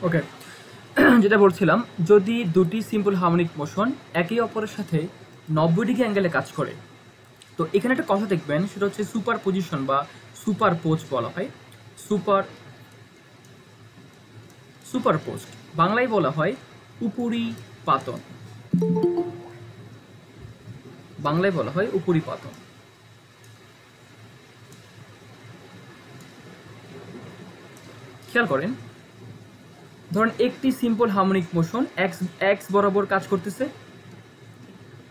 ওকে, যেটা বলছিলাম, যদি দুটি সিম্পল হার্মোনিক মোশন একে অপরের সাথে 90 ডিগ্রি অ্যাঙ্গেলে কাজ করে, তো এখানে একটা কথা দেখবেন, সেটা হচ্ছে সুপার পজিশন বা সুপার পোজ বলা হয়। সুপার সুপারপোজড, বাংলায় বলা হয় উপরিপাতন। বাংলায় বলা হয় উপরিপাতন। খেয়াল করেন, ধরেন একটি simple harmonic motion x x বরাবর কাজ করতেছে,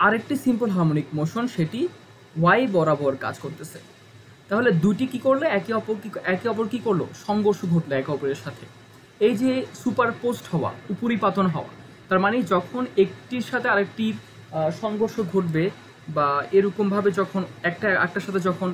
আরেকটি সিম্পল হার্মোনিক মোশন সেটি ওয়াই বরাবর কাজ করতেছে। তাহলে দুটি কি করলে একে অপর কি করলো, সংঘর্ষ ঘটলো একে অপরের সাথে। এই যে সুপারপোস্ট হওয়া, উপরিপাতন হওয়া, তার মানে যখন একটির সাথে আরেকটির সংঘর্ষ ঘটবে বা এরকমভাবে যখন একটার সাথে যখন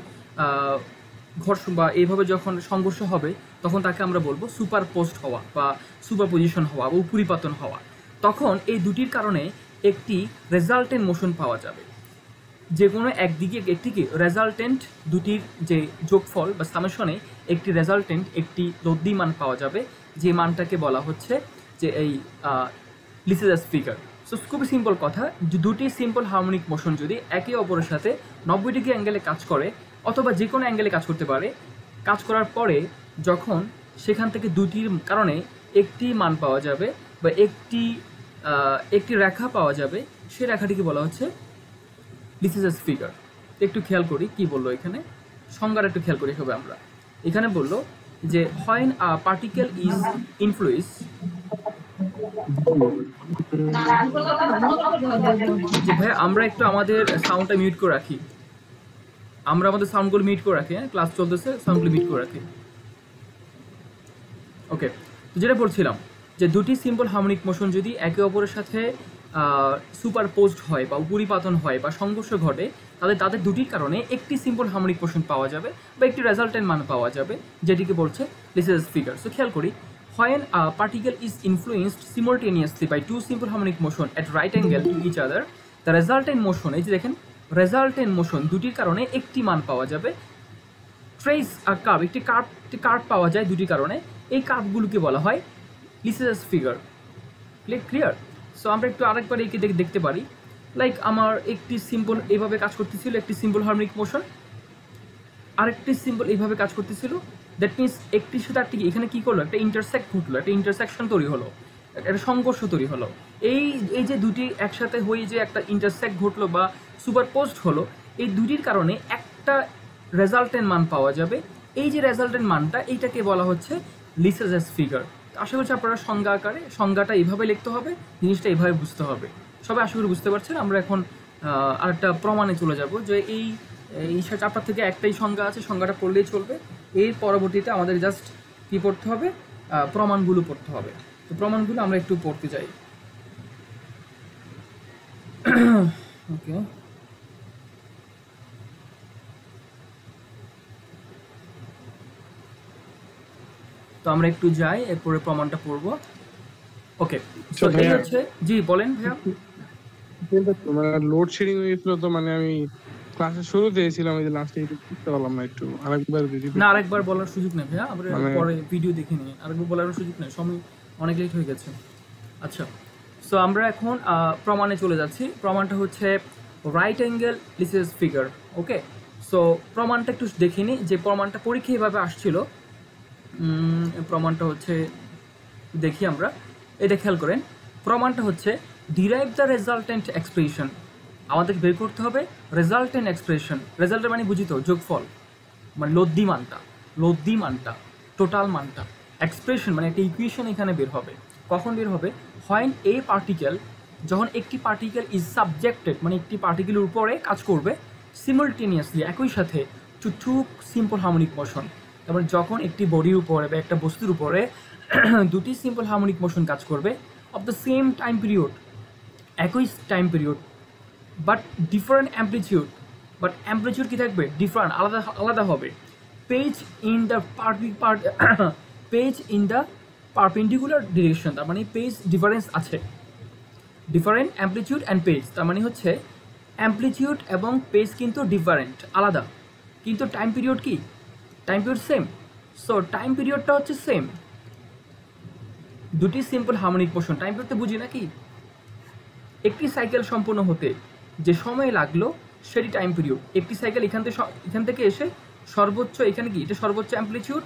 ঘর্ষণ বা এইভাবে যখন সংঘর্ষ হবে, তখন তাকে আমরা বলবো সুপারপোস্ট হওয়া বা সুপারপজিশন হওয়া বা উপরিপাতন হওয়া। তখন এই দুটির কারণে একটি রেজাল্টেন্ট মোশন পাওয়া যাবে। যে কোনো একদিকে একটি কি রেজাল্টেন্ট, দুটির যে যোগফল বা সামেশনে একটি রেজাল্টেন্ট, একটি লব্ধি মান পাওয়া যাবে, যে মানটাকে বলা হচ্ছে যে এই লিসেজাস ফিগার। সো খুবই সিম্পল কথা, যে দুটি সিম্পল হার্মোনিক মোশন যদি একে অপরের সাথে 90 ডিগ্রি অ্যাঙ্গেলে কাজ করে, অথবা যে কোনো অ্যাঙ্গেলে কাজ করতে পারে, কাজ করার পরে যখন সেখান থেকে দুটির কারণে একটি মান পাওয়া যাবে বা একটি রেখা পাওয়া যাবে, সেই রেখাটিকে বলা হচ্ছে লিসেজাস ফিগার। একটু খেয়াল করি কি বললো এখানে, সংজ্ঞাটা একটু খেয়াল করি হবে আমরা। এখানে বললো যে when a particle is influenced, যে ভাই আমরা একটু আমাদের সাউন্ডটা মিউট করে রাখি, আমরা আমাদের সাউন্ডগুলো মিউট করে রাখি, হ্যাঁ ক্লাস চলতেছে, সাউন্ডগুলো মিউট করে রাখি। ওকে, তো যেটা বলছিলাম, যে দুটি সিম্পল হার্মোনিক মোশন যদি একে অপরের সাথে সুপারপোজড হয় বা উপরিপাতন হয় বা সংঘর্ষ ঘটে, তাহলে তাদের দুটির কারণে একটি সিম্পল হার্মোনিক মোশন পাওয়া যাবে বা একটি রেজাল্টেন্ট মান পাওয়া যাবে, যেটিকে বলছে লিসেজাস ফিগার। সো খেয়াল করি, when a particle is influenced simultaneously by two simple harmonic motion at right angle to each other, the resultant motion, এই যে দেখেন রেজাল্টেন্ট মোশন, দুটির কারণে একটি মান পাওয়া যাবে। ট্রেস আর কার্ভ, একটি কার্ভ পাওয়া যায় দুটি কারণে, এই কার্ভগুলোকে বলা হয় লিসেজাস ফিগার। ক্লিয়ার? সো আমরা একটু আরেকবার একে দেখতে পারি, লাইক আমার একটি সিম্পল এইভাবে কাজ করতেছিল, একটি সিম্পল হার্মোনিক মোশন, আরেকটি সিম্পল এইভাবে কাজ করতেছিল। দ্যাট মিনস একটির সাথে আরেকটি এখানে কি করলো, একটা ইন্টারসেক্ট ঘটলো, একটা ইন্টারসেকশন তৈরি হলো, একটা সংঘর্ষ তৈরি হলো। এই যে দুটি একসাথে হয়ে যে একটা ইন্টারসেক্ট ঘটলো বা সুপারপোজড হলো, এই দুটির কারণে একটা রেজাল্টেন্ট মান পাওয়া যাবে। এই যে রেজাল্টেন্ট মানটা, এইটাকে বলা হচ্ছে লিসেজাস ফিগার। আশা করছি আপনারা সংজ্ঞা আকারে সংজ্ঞাটা এইভাবে লিখতে হবে, জিনিসটা এইভাবে বুঝতে হবে। সবাই আশা করি বুঝতে পারছেন। আমরা এখন আরেকটা প্রমাণে চলে যাব, যে এই চ্যাপ্টার থেকে একটাই সংজ্ঞা আছে, সংজ্ঞাটা পড়লেই চলবে। এর পরবর্তীতে আমাদের জাস্ট কী পড়তে হবে, প্রমাণগুলো পড়তে হবে। তো প্রমাণগুলো আমরা একটু পড়তে যাই। ওকে, তো আমরা একটু যাই, এরপরে প্রমাণটা পড়বো। ওকে, সো এই হচ্ছে, জি বলেন ভাইয়া। লোডশেডিং হয়ে গেছিল, তো মানে আমি ক্লাসের শুরুতেই ছিলাম, এই যে লাস্টে একটু বুঝতে পারলাম না, একটু আরেকবার না, আরেকবার বলার সুযোগ নেই ভাইয়া, আমরা পরে ভিডিও দেখে নিই, আরেকবার বলার সুযোগ নেই, সময় অনেক লেট হয়ে গেছে। আচ্ছা, সো আমরা এখন প্রমাণে চলে যাচ্ছি। প্রমাণটা হচ্ছে রাইট অ্যাঙ্গেল লিসেজাস ফিগার। ওকে, সো প্রমাণটা একটু দেখে নিই, যে প্রমাণটা পরীক্ষা এভাবে আসছিল। প্রমাণটা হচ্ছে, দেখি আমরা, এটা খেয়াল করেন, প্রমাণটা হচ্ছে ডিরাইভ দ্য রেজাল্টেন্ট এক্সপ্রেশন। আমাদের বের করতে হবে রেজাল্টেন্ট এক্সপ্রেশন। রেজাল্টেন্ট মানে বুঝি তো, যোগফল, মানে লব্ধি মানটা, টোটাল মানটা। এক্সপ্রেশন মানে একটা ইকুয়েশন এখানে বের হবে। কখন বের হবে? when a পার্টিকেল, যখন একটি পার্টিকেল ইজ সাবজেক্টেড, মানে একটি পার্টিকেলের উপরে কাজ করবে সিমultaneously, একই সাথে, two two simple harmonic motion. তারপর যখন একটি বডির উপরে বা একটা বস্তুর উপরে দুটি সিম্পল হার্মোনিক মোশন কাজ করবে of the same time period, একই time period, but different amplitude, but amplitude কী থাকবে? ডিফারেন্ট, আলাদা হবে। Phase in the perpendicular direction, তার মানে পেজ ডিফারেন্স আছে। ডিফারেন্ট অ্যাম্পলিটিউড অ্যান্ড পেজ, তার মানে হচ্ছে অ্যাম্পলিটিউড এবং পেজ কিন্তু ডিফারেন্ট, আলাদা, কিন্তু টাইম পিরিয়ড কি? Time period same. So time পিরিয়ডটা হচ্ছে সেম, দুটি simple harmonic motion, time period তো বুঝি নাকি, একটি সাইকেল সম্পূর্ণ হতে যে সময় লাগলো সেটি টাইম পিরিয়ড। একটি সাইকেল এখান থেকে এসে সর্বোচ্চ, এখানে কি এটা সর্বোচ্চ অ্যামপ্লিটিউড,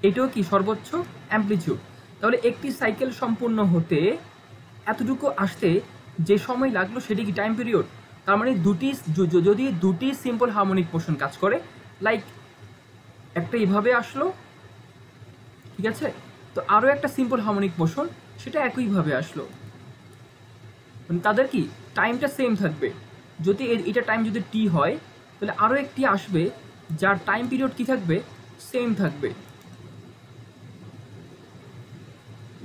এটাও কি সর্বোচ্চ অ্যামপ্লিটিউড। তাহলে একটি সাইকেল সম্পূর্ণ হতে এতটুকু আসতে যে সময় লাগলো সেটি কি টাইম পিরিয়ড। তার মানে যদি দুটি সিম্পল হার্মোনিক মোশন কাজ করে, লাইক একটা এইভাবে আসলো, ঠিক আছে, তো আরও একটা সিম্পল হার্মোনিক মোশন সেটা একইভাবে আসলো, মানে তাদের কি টাইমটা সেম থাকবে। যদি এটা টাইম যদি টি হয়, তাহলে আরও একটি আসবে যার টাইম পিরিয়ড কি থাকবে, সেম থাকবে,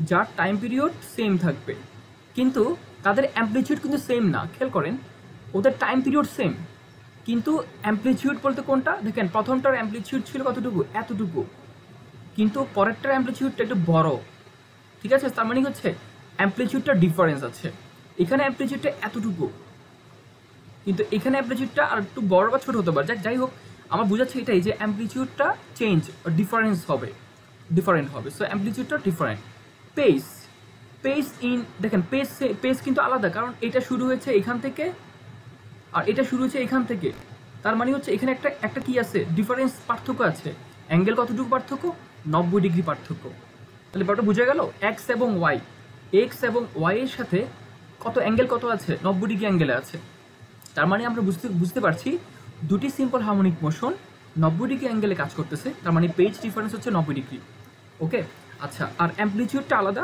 যার টাইম পিরিয়ড সেম থাকবে, কিন্তু তাদের অ্যামপ্লিটিউড কিন্তু সেম না। খেয়াল করেন, ওদের টাইম পিরিয়ড সেম, কিন্তু অ্যামপ্লিটিউড বলতে কোনটা দেখেন, প্রথমটার অ্যামপ্লিটিউড ছিল কতটুকু, এতটুকু, কিন্তু পরেরটার অ্যামপ্লিটিউডটা একটু বড়, ঠিক আছে। তার মানে হচ্ছে অ্যামপ্লিটিউডটা ডিফারেন্স আছে, এখানে অ্যামপ্লিটিউডটা এতটুকু, কিন্তু এখানে অ্যামপ্লিটিউডটা আর একটু বড় বা ছোট হতে পারে। যাই হোক, আমার বোঝাচ্ছে এটাই যে অ্যামপ্লিটিউডটা চেঞ্জ, ডিফারেন্স হবে, ডিফারেন্ট হবে, সো অ্যামপ্লিটিউডটা ডিফারেন্ট। পেস, দেখেন পেস কিন্তু আলাদা, কারণ এটা শুরু হয়েছে এখান থেকে আর এটা শুরু হয়েছে এখান থেকে। তার মানে হচ্ছে এখানে একটা কি আছে, ডিফারেন্স, পার্থক্য আছে। অ্যাঙ্গেল কতটুকু পার্থক্য, 90 ডিগ্রি পার্থক্য। তাহলে ব্যাপারটা বোঝা গেল, এক্স এবং ওয়াই এর সাথে কত অ্যাঙ্গেল, কত আছে, 90 ডিগ্রি অ্যাঙ্গেলে আছে। তার মানে আমরা বুঝতে পারছি দুটি সিম্পল হার্মোনিক মোশন 90 ডিগ্রি অ্যাঙ্গেলে কাজ করতেছে, তার মানে পেজ ডিফারেন্স হচ্ছে 90 ডিগ্রি। ওকে, আচ্ছা, আর অ্যামপ্লিটিউডটা আলাদা।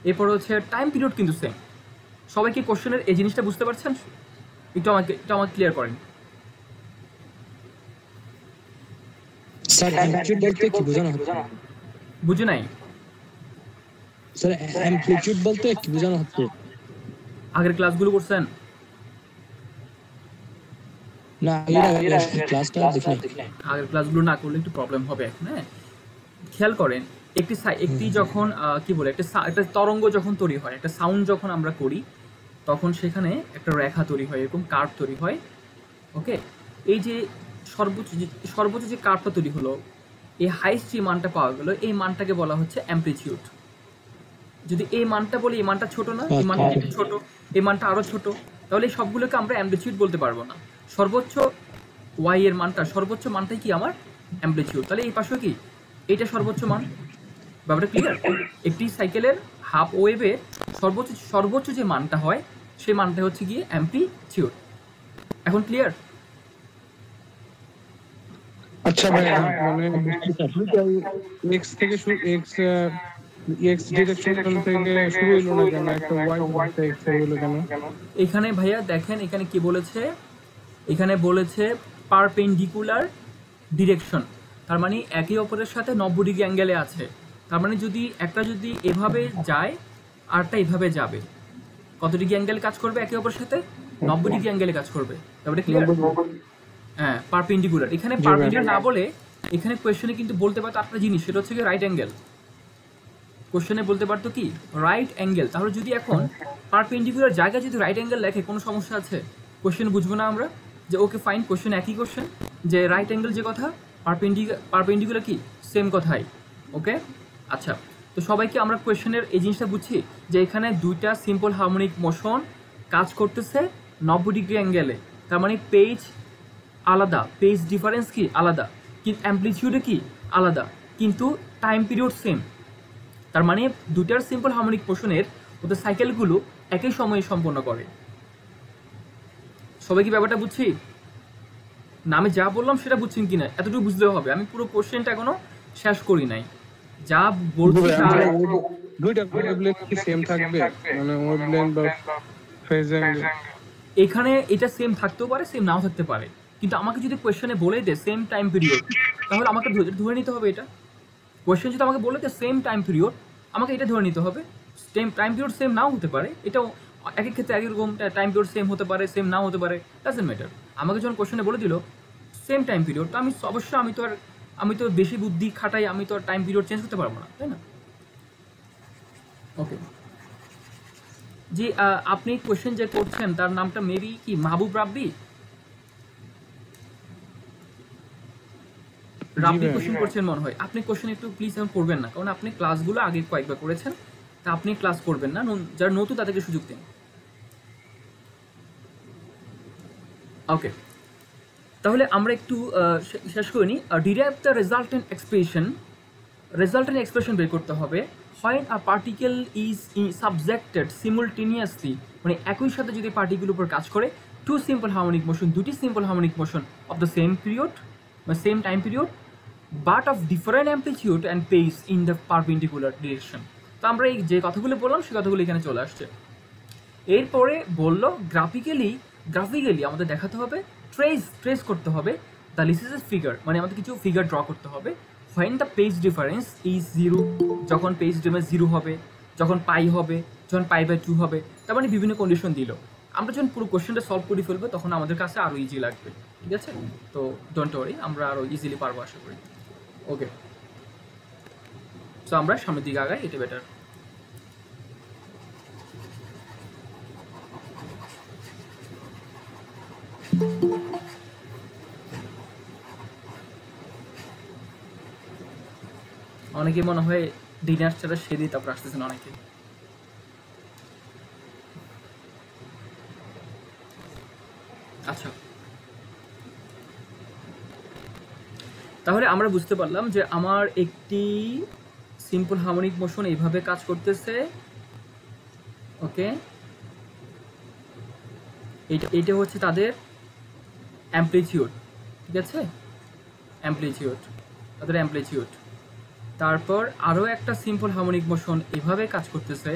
এরপর হচ্ছে টাইম পিরিয়ড কিন্তু সেম। সবাই কি কোশ্চেনের এই জিনিসটা বুঝতে পারছেন? একটু আমাকে ক্লিয়ার করেন। স্যার অ্যামপ্লিটিউড বলতে কি বোঝানো হচ্ছে? বুঝে নাই স্যার অ্যামপ্লিটিউড বলতে কি বোঝানো হচ্ছে? আগের ক্লাসগুলো করছেন না, ক্লাসটা দেখি নাই। আগের ক্লাসগুলো না করলে একটু প্রবলেম হবে এখন। হ্যাঁ, খেয়াল করেন, একটি যখন কি বলে একটা তরঙ্গ যখন তৈরি হয়, একটা সাউন্ড যখন আমরা করি, তখন সেখানে একটা রেখা তৈরি হয়, এরকম কার্ভ তৈরি হয়। ওকে, এই যে সর্বোচ্চ যে কার্ভটা তৈরি হলো, এই হাইস্ট যে মানটা পাওয়া গেল, এই মানটাকে বলা হচ্ছে অ্যামপ্লিটিউড। যদি এই মানটা বলি, এই মানটা ছোট না, এই মানটা একটু ছোট, এই মানটা আরো ছোট, তাহলে সবগুলোকে আমরা অ্যামপ্লিটিউড বলতে পারবো না। সর্বোচ্চ ওয়াই এর মানটা, সর্বোচ্চ মানটাই কি আমার অ্যামপ্লিটিউড। তাহলে এই পাশেও কি এটা সর্বোচ্চ মান। ব্যাপারটা ক্লিয়ার? একটি সাইকেলের হাফ ওয়েভের সর্বোচ্চ যে মানটা হয়, সেই মানটা হচ্ছে গিয়ে অ্যামপ্লিটিউড। এখন ক্লিয়ার? আচ্ছা ভাই, মানে এক্স থেকে এক্স ডিরেকশন থেকে শুরু হইলো না কেন, একটা ওয়াই থেকে এক্স হইলো কেন? এখানে ভাইয়া দেখেন, এখানে কি বলেছে, এখানে বলেছে পারপেন্ডিকুলার ডিরেকশন, তার মানে একে অপরের সাথে 90 ডিগ্রি অ্যাঙ্গেলে আছে। তার মানে যদি একটা যদি এভাবে যায়, আরটা এভাবে যাবে, কত ডিগ্রি অ্যাঙ্গেলে কাজ করবে, একে অপরের সাথে 90 ডিগ্রি অ্যাঙ্গেলে কাজ করবে। তারপরে ক্লিয়ার? হ্যাঁ, পারপেন্ডিকুলার। এখানে পারপেন্ডিকুলার না বলে এখানে কোয়েশ্চনে কিন্তু বলতে পারতো একটা জিনিস, সেটা হচ্ছে কি রাইট অ্যাঙ্গেল। কোশ্চেনে বলতে পারতো কি রাইট অ্যাঙ্গেল। তাহলে যদি এখন পারপেন্ডিকুলার জায়গায় যদি রাইট অ্যাঙ্গেল লেখে, কোনো সমস্যা আছে? কোশ্চেন বুঝবো না আমরা যে ওকে ফাইন, কোশ্চেন একই কোশ্চেন, যে রাইট অ্যাঙ্গেল যে কথা, পারপেন্ডিকুলার কি সেম কথাই। ওকে, আচ্ছা, তো সবাইকে আমরা কোয়েশ্চেনের এই জিনিসটা বুঝছি যে এখানে দুইটা সিম্পল হার্মোনিক মোশন কাজ করতেছে 90 ডিগ্রি অ্যাঙ্গেলে। তার মানে পেজ আলাদা, পেজ ডিফারেন্স কি আলাদা, কিন্তু অ্যামপ্লিটিউডে কি আলাদা, কিন্তু টাইম পিরিয়ড সেম। তার মানে দুটার সিম্পল হার্মোনিক মোশনের ওদের সাইকেলগুলো একই সময়ে সম্পন্ন করে। সবাই কি ব্যাপারটা বুঝছি না? আমি যা বললাম সেটা বুঝছেন কিনা এতটুকু বুঝলেও হবে, আমি পুরো কোশ্চেনটা এখনো শেষ করি নাই। যা বলছি দুইটা ওয়েভলেন্থ কি সেম থাকবে, মানে ওয়েভলেন্থ বা ফেজ অ্যাঙ্গেল? এখানে এটা সেম থাকতেও পারে, সেম নাও থাকতে পারে, কিন্তু আমাকে যদি কোয়েশ্চেনে বলে দেয় সেম টাইম পিরিয়ড, তাহলে আমাকে ধরে নিতে হবে এটা। কোয়েশ্চেন যদি আমাকে বলে দেয় সেম টাইম পিরিয়ড, আমাকে এটা ধরে নিতে হবে। সেম টাইম পিরিয়ড সেম নাও হতে পারে, এটাও এক এক ক্ষেত্রে এক রকম টাইম পিরিয়ড সেম হতে পারে, সেম নাও হতে পারে, ডাজন্ট ম্যাটার। আমাকে যখন কোয়েশ্চেনে বলে দিল সেম টাইম পিরিয়ড, তো আমি অবশ্যই আমি তো বেশি বুদ্ধি খাটাই, আমি তো আর টাইম পিরিয়ড চেঞ্জ করতে পারবো না, তাই না? ওকে জি, আপনি কোয়েশ্চেন যে করছেন তার নামটা মেবি কি মাহবুব রাব্বি? রাব্বি কোশ্চেন করছেন মনে হয়। আপনি কোশ্চেন একটু প্লিজ এখন করবেন না, কারণ আপনি ক্লাসগুলো আগে কয়েকবার করেছেন, তা আপনি ক্লাস করবেন না, যারা নতুন তাদেরকে সুযোগ দিন। ওকে, তাহলে আমরা একটু শেষ করে নিই। ডিরাইভ দ্য রেজাল্টেন্ট এক্সপ্রেশন বের করতে হবে। হয় a particle is subjected simultaneously, মানে একই সাথে যদি পার্টিকেল উপর কাজ করে, টু সিম্পল হারমোনিক মোশন, দুটি simple harmonic motion of the same period বা same time period, but of different amplitude and phase in the perpendicular direction. তো আমরা এই যে কথাগুলো বললাম সেই কথাগুলো এখানে চলে আসছে। এরপরে বললো গ্রাফিক্যালি আমাদের দেখাতে হবে, ট্রেস করতে হবে দ্য লিসিসেস ফিগার, মানে আমাদের কিছু ফিগার ড্র করতে হবে। When the page difference is 0, যখন পেজ ডিফারেন্স 0 হবে, যখন পাই হবে, যখন π/2 হবে, তার মানে বিভিন্ন কন্ডিশন দিল। আমরা যখন পুরো কোশ্চেনটা সলভ করে ফেলবো তখন আমাদের কাছে আরও ইজি লাগবে, ঠিক আছে? তো ডোন্ট ওয়ারি, আমরা আরও ইজিলি পারবো আশা করি। ওকে, তো আমরা সামনের দিকে আগাই, এটা বেটার। অনেকে মনে হয় ডিনার ছাড়া সেদিন তারপর আসতেছেন অনেকে। আচ্ছা, তাহলে আমরা বুঝতে পারলাম যে আমার একটি সিম্পল হারমোনিক মোশন এইভাবে কাজ করতেছে। ওকে, এটা হচ্ছে তাদের অ্যাম্পলিটিউড, ঠিক আছে? তাদের অ্যাম্পলিটিউড। তারপর আরও একটা সিম্পল হারমোনিক মোশন এভাবে কাজ করতেছে।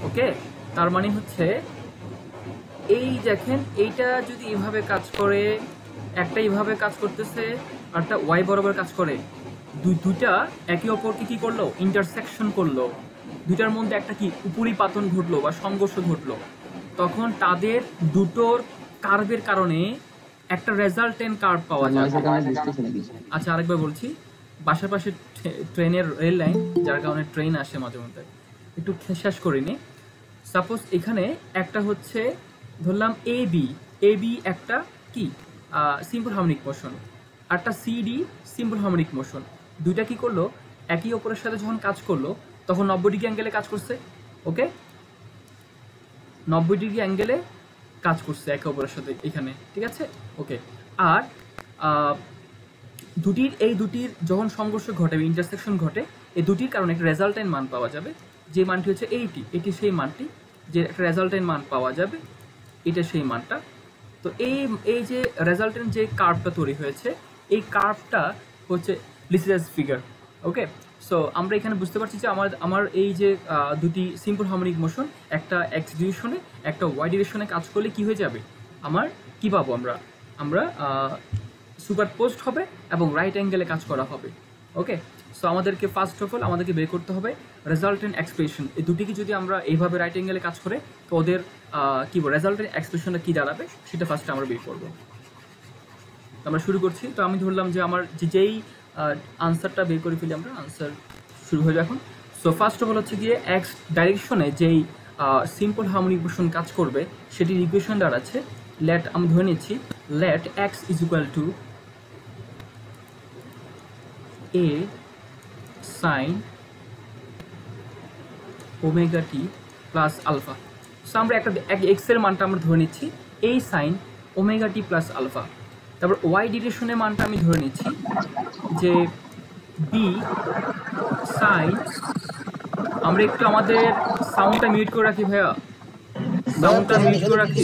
ওকে, তার মানে হচ্ছে এই দেখেন, এইটা যদি এভাবে কাজ করে, একটা এইভাবে কাজ করতেছে, আর একটা ওয়াই বরাবর কাজ করে, দুইটা একে অপরকে কি করলো, ইন্টারসেকশন করলো, দুইটার মধ্যে একটা কি উপরিপাতন ঘটলো বা সংঘর্ষ ঘটলো, তখন তাদের দুটোর কার্ভের কারণে একটা রেজাল্টেন্ট কার্ভ পাওয়া যায়। আচ্ছা, আরেকবার বলছি, বাসার পাশে ট্রেনের রেল লাইন, যার কারণে ট্রেন আসে মাঝে মধ্যে, একটু শেষ করিনি। সাপোজ এখানে একটা হচ্ছে ধরলাম এ বি একটা কি সিম্পল হারমোনিক মোশন, একটা সিডি সিম্পল হারমোনিক মোশন, দুইটা কি করলো, একই অপরের সাথে যখন কাজ করলো তখন 90 ডিগ্রি অ্যাঙ্গেলে কাজ করছে। ওকে, 90 ডিগ্রি অ্যাঙ্গেলে কাজ করছে একে অপরের সাথে এখানে, ঠিক আছে? ওকে, আর দুটির যখন সংঘর্ষ ঘটে, ইন্টারসেকশন ঘটে, এই দুটির কারণে একটা রেজাল্টেন্ট মান পাওয়া যাবে, যে মানটি হচ্ছে এটি সেই মানটি, যে একটা রেজাল্টেন্ট মান পাওয়া যাবে, এটা সেই মানটা। তো এই যে রেজাল্টেন্ট যে কার্ভটা তৈরি হয়েছে, এই কার্ভটা হচ্ছে লিসিসেস ফিগার। ওকে, সো আমরা এখানে বুঝতে পারছি যে আমার এই যে দুটি সিম্পল হারমোনিক মোশন, একটা এক্স ডিরেকশনে একটা ওয়াই ডিরেকশনে কাজ করলে কি হয়ে যাবে, আমার কি পাবো, আমরা সুপারপোজড হবে এবং রাইট অ্যাঙ্গেলে কাজ করা হবে। ওকে, সো আমাদেরকে ফার্স্ট অফ অল আমাদেরকে বের করতে হবে রেজাল্টেন্ট এক্সপ্রেশন। এই দুটিকে যদি আমরা এইভাবে রাইট অ্যাঙ্গেলে কাজ করে, তো ওদের কি বল রেজাল্টেন্ট এক্সপ্রেশনটা কী দাঁড়াবে সেটা ফার্স্টে আমরা বের করবো। আমরা শুরু করছি। তো আমি ধরলাম যে আমার যেই আনসারটা বের করে ফেলি, আমরা আনসার শুরু হয়ে এখন। সো ফার্স্ট অফ অল হচ্ছে গিয়ে এক্স ডাইরেকশনে যেই সিম্পল হারমোনিক মোশন কাজ করবে সেটির ইকুয়েশন দাঁড়াচ্ছে, লেট আমি ধরে নিচ্ছি, let x is equal to a sine omega T plus alpha. So আমরা একটা এক্সের মানটা আমরা ধরে নিচ্ছি a sine omega T plus alpha. তারপর ওয়াই ডিরেকশনের মানটা আমি ধরে নিচ্ছি যে বি সাইন, আমরা একটু আমাদের সাউন্ডটা মিউট করে রাখি ভাইয়া, সাউন্ডটা মিউট করে রাখি,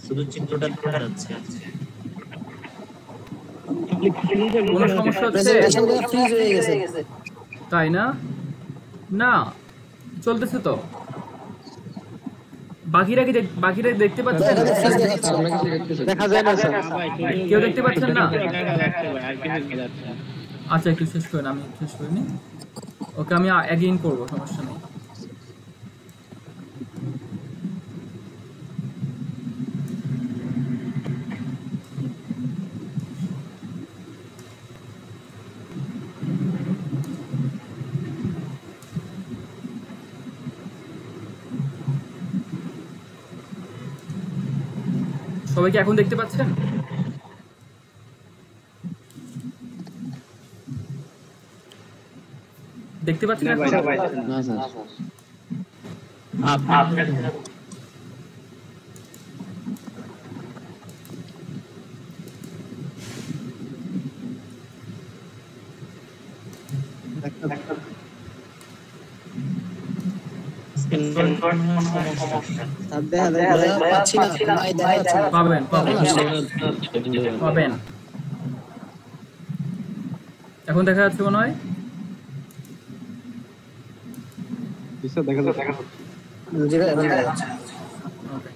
শুধু চিত্রটা দেখা যাচ্ছে। কোনো সমস্যা হচ্ছে? তাই না? না চলতেছে তো, বাকিরা দেখতে পাচ্ছেন? দেখা যায় না স্যার, কেউ দেখতে পাচ্ছেন না? আচ্ছা, একটু শেষ করেন, আমি শেষ করে নিই। ওকে, আমি অ্যাগেইন করবো, সমস্যা নেই। সবাই কি এখন দেখতে পাচ্ছেন? দেখতে পাচ্ছেন এখন? না স্যার পাচ্ছি না ভাই, দেখা যাচ্ছে না। পাবেন পাবেন পাবেন। এখন দেখা যাচ্ছে মনে হয়। দেখা যাচ্ছে। জি ভাই, এখন দেখা যাচ্ছে। ওকে।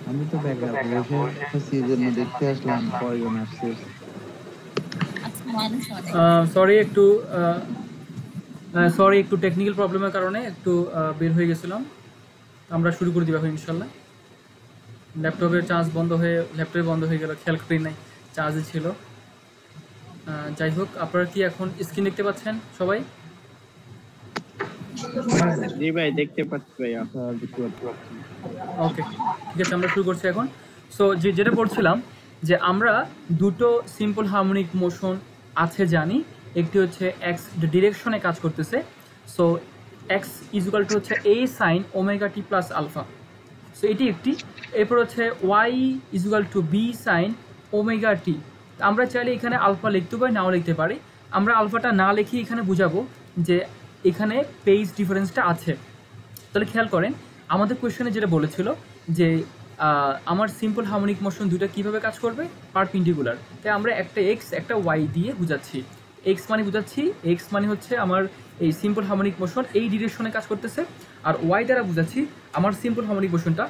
আমি তো বেকার বসে আছি, এই জন্য দেখতে আসলাম কয়জন আসছে। সরি একটু টেকনিক্যাল প্রবলেমের কারণে একটু বের হয়ে গেছিলাম। আমরা শুরু করে দিব এখন ইনশাল্লাহ। ল্যাপটপের চার্জ বন্ধ হয়ে গেল, খেয়াল করি নাই চার্জে ছিল। যাই হোক, আপনারা কি এখন স্ক্রিন দেখতে পাচ্ছেন সবাই? জি ভাই দেখতে পাচ্ছি ভাইয়া। ওকে, ঠিক আছে, আমরা শুরু করছি এখন। সো যেটা বলছিলাম যে আমরা দুটো সিম্পল হারমোনিক মোশন আছে জানি। একটি হচ্ছে এক্স ডিরেকশনে কাজ করতেছে, সো এক্স ইজুকাল টু হচ্ছে A sine omega T plus alpha, so এটি একটি। এরপর হচ্ছে Y equal to B sine omega T. আমরা চাইলে এখানে আলফা লিখতে পারি, নাও লিখতে পারি। আমরা আলফাটা না লিখে এখানে বুঝাবো যে এখানে পেজ ডিফারেন্সটা আছে। তাহলে খেয়াল করেন, আমাদের কোয়েশ্চনে যেটা বলেছিল যে আমার সিম্পল হারমোনিক মোশন দুটো কীভাবে কাজ করবে, পারপেন্ডিকুলার। তাই আমরা একটা এক্স একটা ওয়াই দিয়ে বুঝাচ্ছি। এক্স মানে হচ্ছে আমার এই সিম্পল হারমোনিক মোশন এই ডিরেকশনে কাজ করতেছে, আর ওয়াই দ্বারা বুঝাচ্ছি আমার সিম্পল হারমোনিক মোশনটা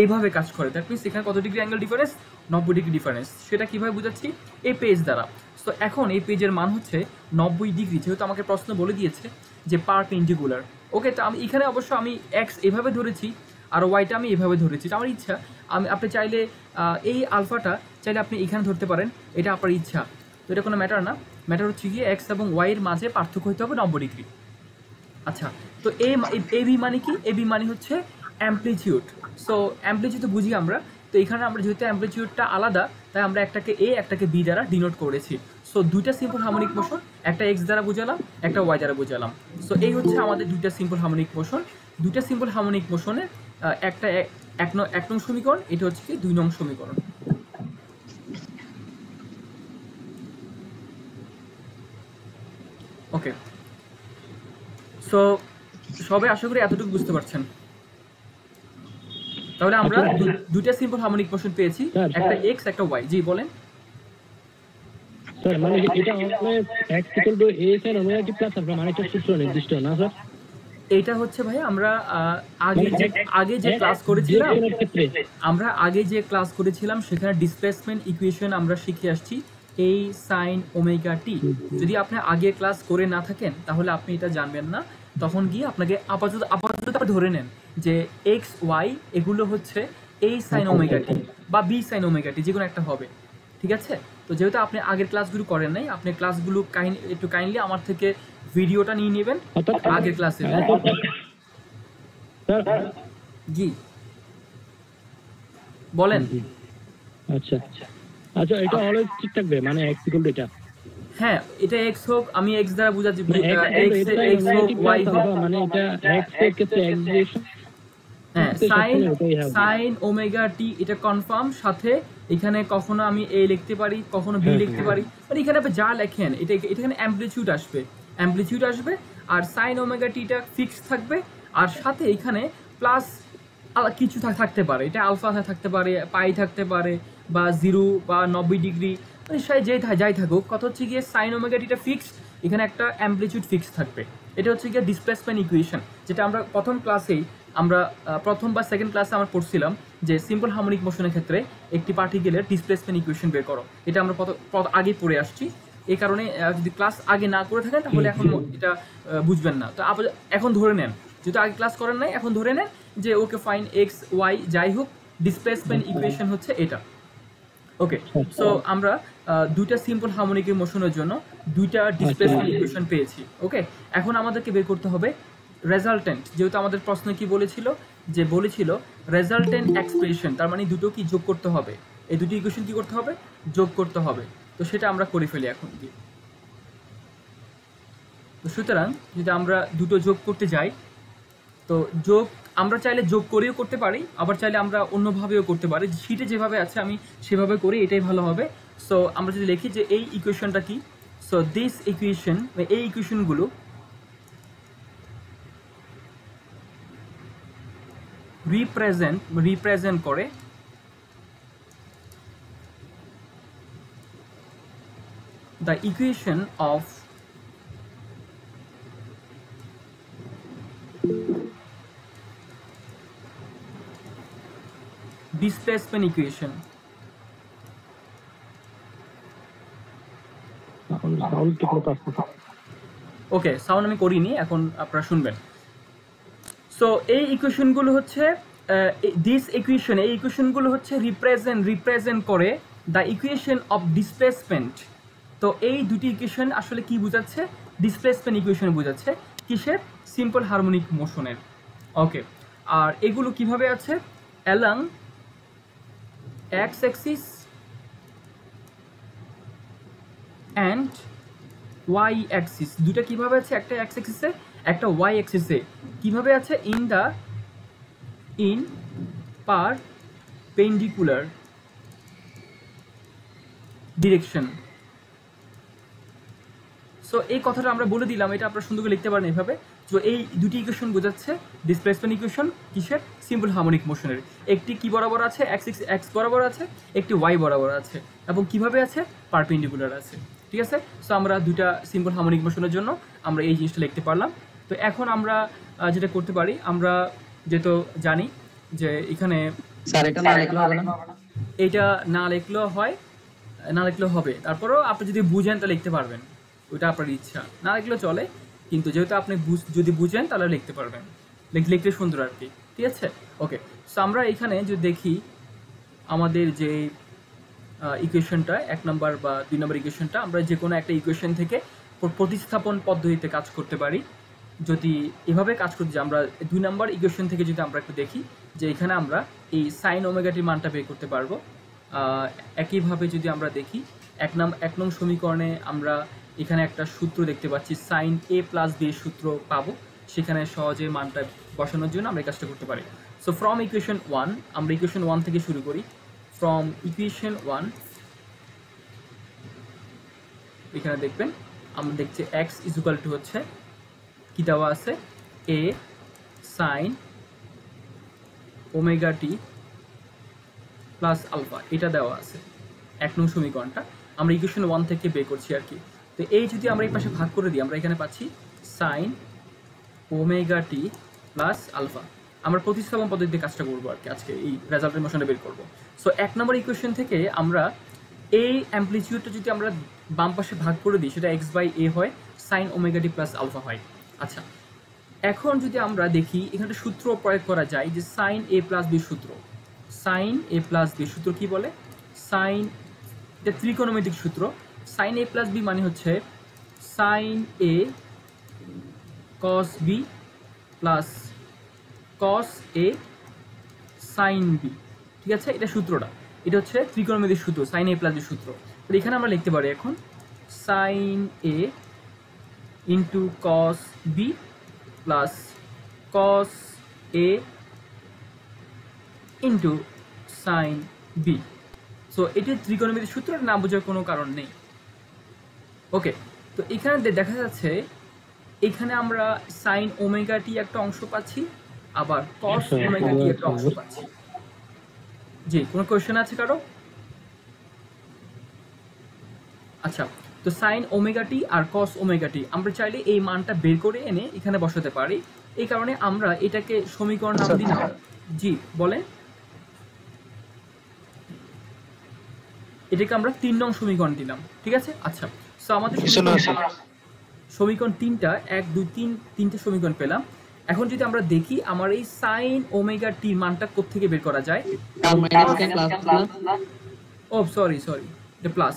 এইভাবে কাজ করে। দ্যাট মিনস এখানে কত degree angle difference, 90 degree difference. সেটা কীভাবে বুঝাচ্ছি, এই পেজ দ্বারা। সো এখন এই পেজের মান হচ্ছে 90 ডিগ্রি, যেহেতু আমাকে প্রশ্ন বলে দিয়েছে যে পারপেন্ডিকুলার। ওকে, তো আমি এখানে অবশ্য আমি এক্স এভাবে ধরেছি আর ওয়াইটা আমি এভাবে ধরেছি, আমার ইচ্ছা। আপনি চাইলে এই আলফাটা চাইলে আপনি এখানে ধরতে পারেন, এটা আপনার ইচ্ছা। তো এটা কোনো ম্যাটার না, ম্যাটার হচ্ছে গিয়ে এক্স এবং ওয়াইয়ের মাঝে পার্থক্য হতে হবে 90 ডিগ্রি। আচ্ছা, তো এ বি মানে কি? এ বি মানে হচ্ছে অ্যাম্পলিটিউড। সো অ্যাম্পলিটিউড বুঝি আমরা, তো এখানে আমরা যেহেতু অ্যাম্পলিটিউডটা আলাদা, তাই আমরা একটাকে এ একটাকে বি দ্বারা ডিনোট করেছি। সো দুইটা সিম্পল হারমোনিক মোশন, একটা এক্স দ্বারা বুঝালাম, একটা ওয়াই দ্বারা বুঝালাম। সো এই হচ্ছে আমাদের দুইটা সিম্পল হারমোনিক মোশন। দুইটা সিম্পল হারমোনিক মোশনের একটা এক নং সমীকরণ, এটা হচ্ছে কি 2 নং সমীকরণ। ওকে, সো সবাই আশা করি এতটুকু বুঝতে পারছেন। তাহলে আমরা দুইটা সিম্পল হারমোনিক মোশন পেয়েছি, একটা এক্স একটা ওয়াই। জি বলেন স্যার। মানে এটা মানে x equal to a sin omega T plus alpha, মানে একটা সূত্র নির্দিষ্ট না স্যার? এইটা হচ্ছে ভাই আমরা আগে যে ক্লাস করেছিলাম সেখানে ডিসপ্লেসমেন্ট ইকুয়েশন আমরা শিখে আসছি, a sin ওমেগা টি। যদি আপনি আগে ক্লাস করে না থাকেন তাহলে আপনি এটা জানবেন না। তখন গিয়ে আপনাকে আপাতত ধরে নেন যে এক্স ওয়াই এগুলো হচ্ছে a sin ওমেগা টি বা b sin ওমেগা টি, যে কোনো একটা হবে। ঠিক আছে? তো যেহেতু আপনি আগের ক্লাসগুলো করেন নাই, আপনি ক্লাসগুলো একটু কাইন্ডলি আমার থেকে ভিডিওটা নিয়ে নেবেন আগের ক্লাসে। জি বলেন। আচ্ছা আচ্ছা, এটা অলওয়েজ ঠিক থাকবে, মানে x ইকুয়াল টু এটা? হ্যাঁ, এটা x হোক, আমি x দ্বারা বুঝাচ্ছি, x হোক y হোক, মানে এটা x এর ক্ষেত্রে x ডিরেকশন। হ্যাঁ, সাইন ওমেগা টি এটা কনফার্ম। সাথে এখানে কখনো আমি a লিখতে পারি, কখনো b লিখতে পারি, মানে এখানে আপনি যা লেখেন এখানে অ্যাম্পলিটিউড আসবে, আর সাইন ওমেগা টিটা ফিক্স থাকবে। আর সাথে এখানে প্লাস কিছু থাকতে পারে, এটা আলফা থাকতে পারে, পাই থাকতে পারে, বা 0 বা 90 ডিগ্রি, মানে যাই থাকুক। কথা হচ্ছে গিয়ে সাইন ওমেগা টিটা ফিক্স, এখানে একটা অ্যাম্পলিটিউড ফিক্স থাকবে। এটা হচ্ছে গিয়ে ডিসপ্লেসমেন্ট ইকুয়েশন, যেটা আমরা প্রথম বা সেকেন্ড ক্লাসে আমরা পড়ছিলাম যে সিম্পল হারমোনিক মোশনের ক্ষেত্রে একটি পার্টিকেলের ডিসপ্লেসমেন্ট ইকুয়েশন বের করো। এটা আমরা আগে পড়ে আসছি। এই কারণে যদি ক্লাস আগে না করে থাকেন তাহলে এখন এটা বুঝবেন না। তো এখন ধরে নেন, যেহেতু আগে ক্লাস করেন নাই, এখন ধরে নেন যে ওকে ফাইন, এক্স ওয়াই যাই হোক, ডিসপ্লেসমেন্ট ইকুয়েশন হচ্ছে এটা। ওকে, সো আমরা দুইটা সিম্পল হারমোনিক মোশনের জন্য দুইটা ডিসপ্লেসমেন্ট ইকুয়েশন পেয়েছি। ওকে, এখন আমাদেরকে বের করতে হবে রেজাল্টেন্ট। যেহেতু আমাদের প্রশ্ন কি বলেছিল, রেজাল্টেন্ট এক্সপ্রেশন, তার মানে দুটো কি যোগ করতে হবে, এই দুটো ইকুয়েশন কি করতে হবে, যোগ করতে হবে। তো সেটা আমরা করে ফেলি এখন দিয়ে। তো সুতরাং যদি আমরা দুটো যোগ করতে যাই, তো যোগ আমরা চাইলে যোগ করেও করতে পারি, আবার চাইলে আমরা অন্যভাবেও করতে পারি। শীটে যেভাবে আছে আমি সেভাবে করি, এটাই ভালো হবে। সো আমরা যদি লিখি যে এই ইকুয়েশনটা কি, সো দিস ইকুয়েশন, এই ইকুয়েশনগুলো রিপ্রেজেন্ট করে the equation of displacement equation. Okay, sound আমি করিনি, এখন আপনারা শুনবেন। সো এই ইকুয়েশনগুলো হচ্ছে দিস ইকুয়েশন, এই ইকুয়েশনগুলো হচ্ছে রিপ্রেজেন্ট করে দ্য ইকুয়েশন অফ ডিসপ্লেসমেন্ট। তো এই দুটি ইকুয়েশন আসলে কি বোঝাচ্ছে? ডিসপ্লেসমেন্ট ইকুয়েশন বোঝাচ্ছে। কিসের? Simple harmonic মোশনের। ওকে, আর এগুলো কিভাবে আছে? Along x axis and y axis, দুটা কিভাবে আছে? একটা এক্স অ্যাক্সিসে, একটা ওয়াই অ্যাক্সিসে। কিভাবে আছে? In perpendicular direction. সো এই কথাটা আমরা বলে দিলাম, এটা আপনারা সুন্দর করে লিখতে পারেন এভাবে। তো এই দুটি ইকুয়েশন বোঝাচ্ছে ডিসপ্লেসমেন্ট ইকুয়েশন কিসের? সিম্পল হারমোনিক মোশনের। একটি কি বরাবর আছে? এক্স বরাবর আছে, একটি ওয়াই বরাবর আছে, এবং কিভাবে আছে? পারপেন্ডিকুলার আছে। ঠিক আছে? সো আমরা দুটা সিম্পল হারমোনিক মোশনের জন্য আমরা এই জিনিসটা লিখতে পারলাম। তো এখন আমরা যেটা করতে পারি, আমরা যেহেতু জানি যে এখানে স্যার এটা না লিখলে হবে না? এইটা না লিখলেও হয়, না লিখলেও হবে। তারপরেও আপনি যদি বুঝেন তাহলে লিখতে পারবেন, ওইটা আপনার ইচ্ছা। না লিখলেও চলে, কিন্তু যেহেতু আপনি যদি বুঝেন তাহলে লিখতে পারবেন, লিখলে সুন্দর আর কি। ঠিক আছে? ওকে, সো আমরা এখানে যদি দেখি আমাদের যে ইকুয়েশনটা 1 নম্বর বা 2 নম্বর ইকুয়েশনটা, আমরা যে কোনো একটা ইকুয়েশন থেকে প্রতিস্থাপন পদ্ধতিতে কাজ করতে পারি। যদি এভাবে কাজ করতে যাই, আমরা 2 নম্বর ইকুয়েশন থেকে যদি আমরা একটু দেখি যে এখানে আমরা এই সাইন ওমেগাটির মানটা বের করতে পারবো। একইভাবে যদি আমরা দেখি 1 নং সমীকরণে আমরা এখানে একটা সূত্র দেখতে পাচ্ছি, সাইন এ প্লাস বি এর সূত্র পাবো। সেখানে সহজে মানটা বসানোর জন্য আমরা এই কাজটা করতে পারি। সো ফ্রম ইকুয়েশন 1, আমরা ইকুয়েশন 1 থেকে শুরু করি। ফ্রম ইকুয়েশন 1 এখানে দেখবেন আমরা দেখছি এক্স ইজ ইকুয়াল টু হচ্ছে কি দেওয়া আছে? এ সাইন ওমেগা টি প্লাস আলফা, এটা দেওয়া আছে 1 নং সমীকরণটা। আমরা ইকুয়েশন 1 থেকে বের করছি আর কি। তো এই যদি আমরা এই পাশে ভাগ করে দিই, আমরা এখানে পাচ্ছি সাইন ওমেগা টি প্লাস আলফা। আমরা প্রতিস্থাপন পদ্ধতিতে কাজটা করবো আর কি, আজকে এই রেজাল্টের মোশনটা বের করবো। সো 1 নম্বর ইকুয়েশন থেকে আমরা এই অ্যাম্পলিটিউডটা যদি আমরা বাম পাশে ভাগ করে দিই, সেটা এক্স বাই এ হয়, সাইন ওমেগা টি প্লাস আলফা হয়। আচ্ছা, এখন যদি আমরা দেখি এখানে সূত্র প্রয়োগ করা যায় যে সাইন এ প্লাস বি সূত্র। সাইন এ প্লাস বি সূত্র কি বলে? সাইন, এটা ত্রিকোণমিতিক সূত্র। সাইন এ প্লাস বি মানে হচ্ছে sine a cos B plus cos a sine B. ঠিক আছে? এটা সূত্রটা, এটা হচ্ছে ত্রিকোণমিতিক সূত্র, সাইন এ প্লাস বি সূত্র। তো এখানে আমরা লিখতে পারি এখন sine A into cos B plus cos A into sine B. So এটি ত্রিকোণমিতিক সূত্রের না বোঝার কোনো কারণ নেই। ওকে, তো এখানে দেখা যাচ্ছে এখানে আমরা সাইন ওমেগা টি একটা অংশ পাচ্ছি, আবার কস ওমেগা টি একটা অংশ পাচ্ছি। জি, কোনো কোয়েশ্চেন আছে কারো? আচ্ছা, তো সাইন ওমেগা টি আর কস ওমেগা টি আমরা চাইলে এই মানটা বের করে এনে এখানে বসাতে পারি। এই কারণে আমরা এটাকে সমীকরণ নাম দিলাম। জি বলেন, এটাকে আমরা 3 নং সমীকরণ দিলাম। ঠিক আছে? আচ্ছা, সো আমাদের সমীকরণ 3টা 1 2 3 তিনটে সমীকরণ পেলাম। এখন যদি আমরা দেখি আমার এই সাইন ওমেগা টি মানটা কোত্থেকে বের করা যায়? ও সরি, এটা প্লাস।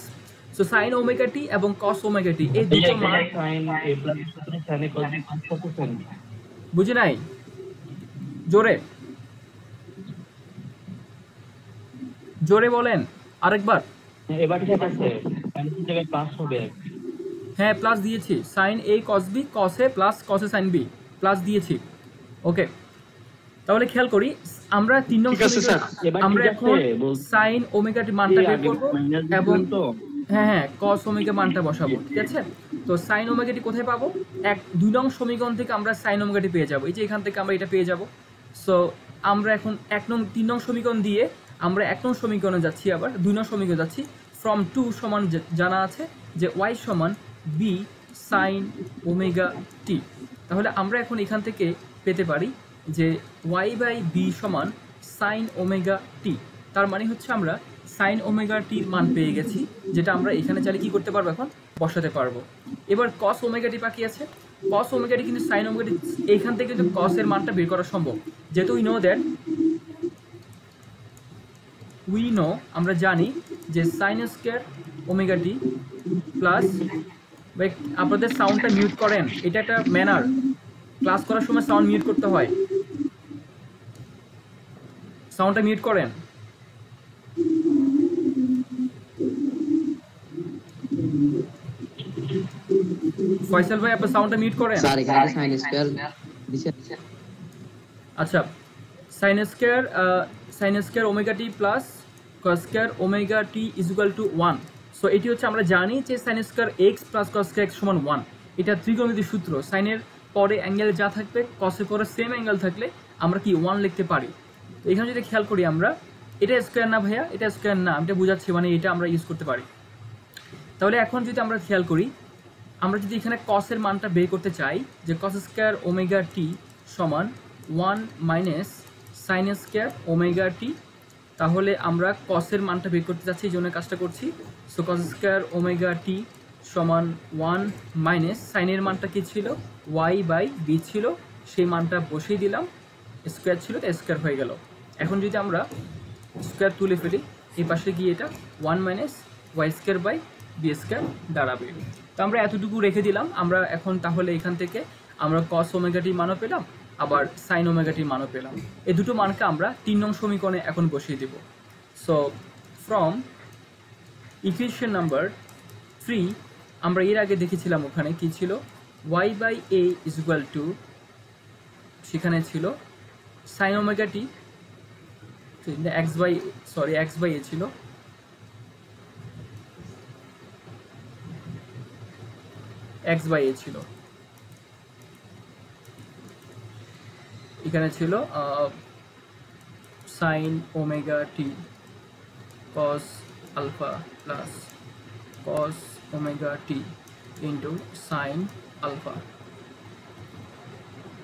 সো সাইন ওমেগা টি এবং কস ওমেগা টি এই দুটো মান বুঝি নাই, জোরে বলেন আরেকবার। এবার ঠিক আছে, সাইন এর জায়গায় প্লাস হবে। হ্যাঁ, প্লাস দিয়েছি। Sign a cos b, cos A plus cos a sine B, plus দিয়েছি। ওকে, তাহলে খেয়াল করি আমরা 3 নং আমরা এখন সাইন ওমেগা টি মানটা বের করব এবং হ্যাঁ কস ওমেগা মানটা বসাবো। ঠিক আছে? তো সাইন ওমেগা টি কোথায় পাবো? 2 নং সমীকরণ থেকে আমরা সাইন ওমেগা টি পেয়ে যাব। এই যে এখান থেকে আমরা এটা পেয়ে যাব। সো আমরা এখন 3 নং সমীকরণ দিয়ে আমরা 1 নং সমীকরণে যাচ্ছি, আবার 2 নং সমীকরণে যাচ্ছি। ফ্রম 2 সমান জানা আছে যে y সমান বি সাইন ওমেগা টি। তাহলে আমরা এখন এখান থেকে পেতে পারি যে y বাই বি সমান সাইন ওমেগা টি। তার মানে হচ্ছে আমরা সাইন ওমেগা টির মান পেয়ে গেছি, যেটা আমরা এখানে চাইলে কি করতে পারবো, এখন বসাতে পারবো। এবার কস ওমেগা টি বাকি আছে। কস ওমেগা টি কিন্তু সাইন ওমেগা টি, এইখান থেকে কিন্তু কসের মানটা বের করা সম্ভব, যেহেতু উই নো আমরা জানি যে sine square omega t plus, আপনাদের সাউন্ডটা মিউট করেন, এটা একটা ম্যানার, ক্লাস করার সময় সাউন্ড মিউট করতে হয়, সাউন্ডটা মিউট করেন। ফয়সাল ভাই আপনার সাউন্ডটা মিউট করেন। স্যার এখানে সাইন স্কয়ার দিছে। আচ্ছা, sine square omega t plus cos square omega t is equal two 1। So এটি হচ্ছে আমরা জানি যে sine square x plus cos square x সমান 1। এটা ত্রিকোণমিতির সূত্র, সাইনের পরে অ্যাঙ্গেল যা থাকবে কসের পরে সেম অ্যাঙ্গেল থাকলে আমরা কি 1 লিখতে পারি। তো এখানে যদি খেয়াল করি আমরা, এটা স্কয়ার না ভাইয়া, এটা স্কয়ার না, আমি এটা বোঝাচ্ছি, মানে এটা আমরা ইউজ করতে পারি। তাহলে এখন যদি আমরা খেয়াল করি, আমরা যদি এখানে কসের মানটা বের করতে চাই, যে কস স্কয়ার ওমেগা টি সমান 1 minus sine square omega t, তাহলে আমরা কসের মানটা বের করতে যাচ্ছি, এই জন্য কাজটা করছি। সো কস স্কয়ার ওমেগা টি সমান 1 মাইনাস সাইনের মানটা কি ছিল, ওয়াই বাই বি ছিল, সেই মানটা বসিয়ে দিলাম, স্কোয়ার ছিল তো স্কোয়ার হয়ে গেল। এখন যদি আমরা স্কোয়ার তুলে ফেলি, এই পাশে গিয়ে এটা 1 minus y square by b square দাঁড়াবে। তো আমরা এতটুকু রেখে দিলাম। আমরা এখন তাহলে এখান থেকে আমরা কস ওমেগাটির মানও পেলাম, আবার সাইন ওমেগাটির মানও পেলাম। এই দুটো মানকে আমরা 3 নং সমীকরণে এখন বসিয়ে দেব। সো ফ্রম ইকুয়েশন নাম্বার 3 আমরা এর আগে দেখেছিলাম ওখানে কি ছিল, y by A is equal to, সেখানে ছিল sine omega T, X by A ছিল, এক্স বাই এ ছিল, এখানে ছিল সাইন ওমেগা টি cos alpha plus cos omega T into sine alpha.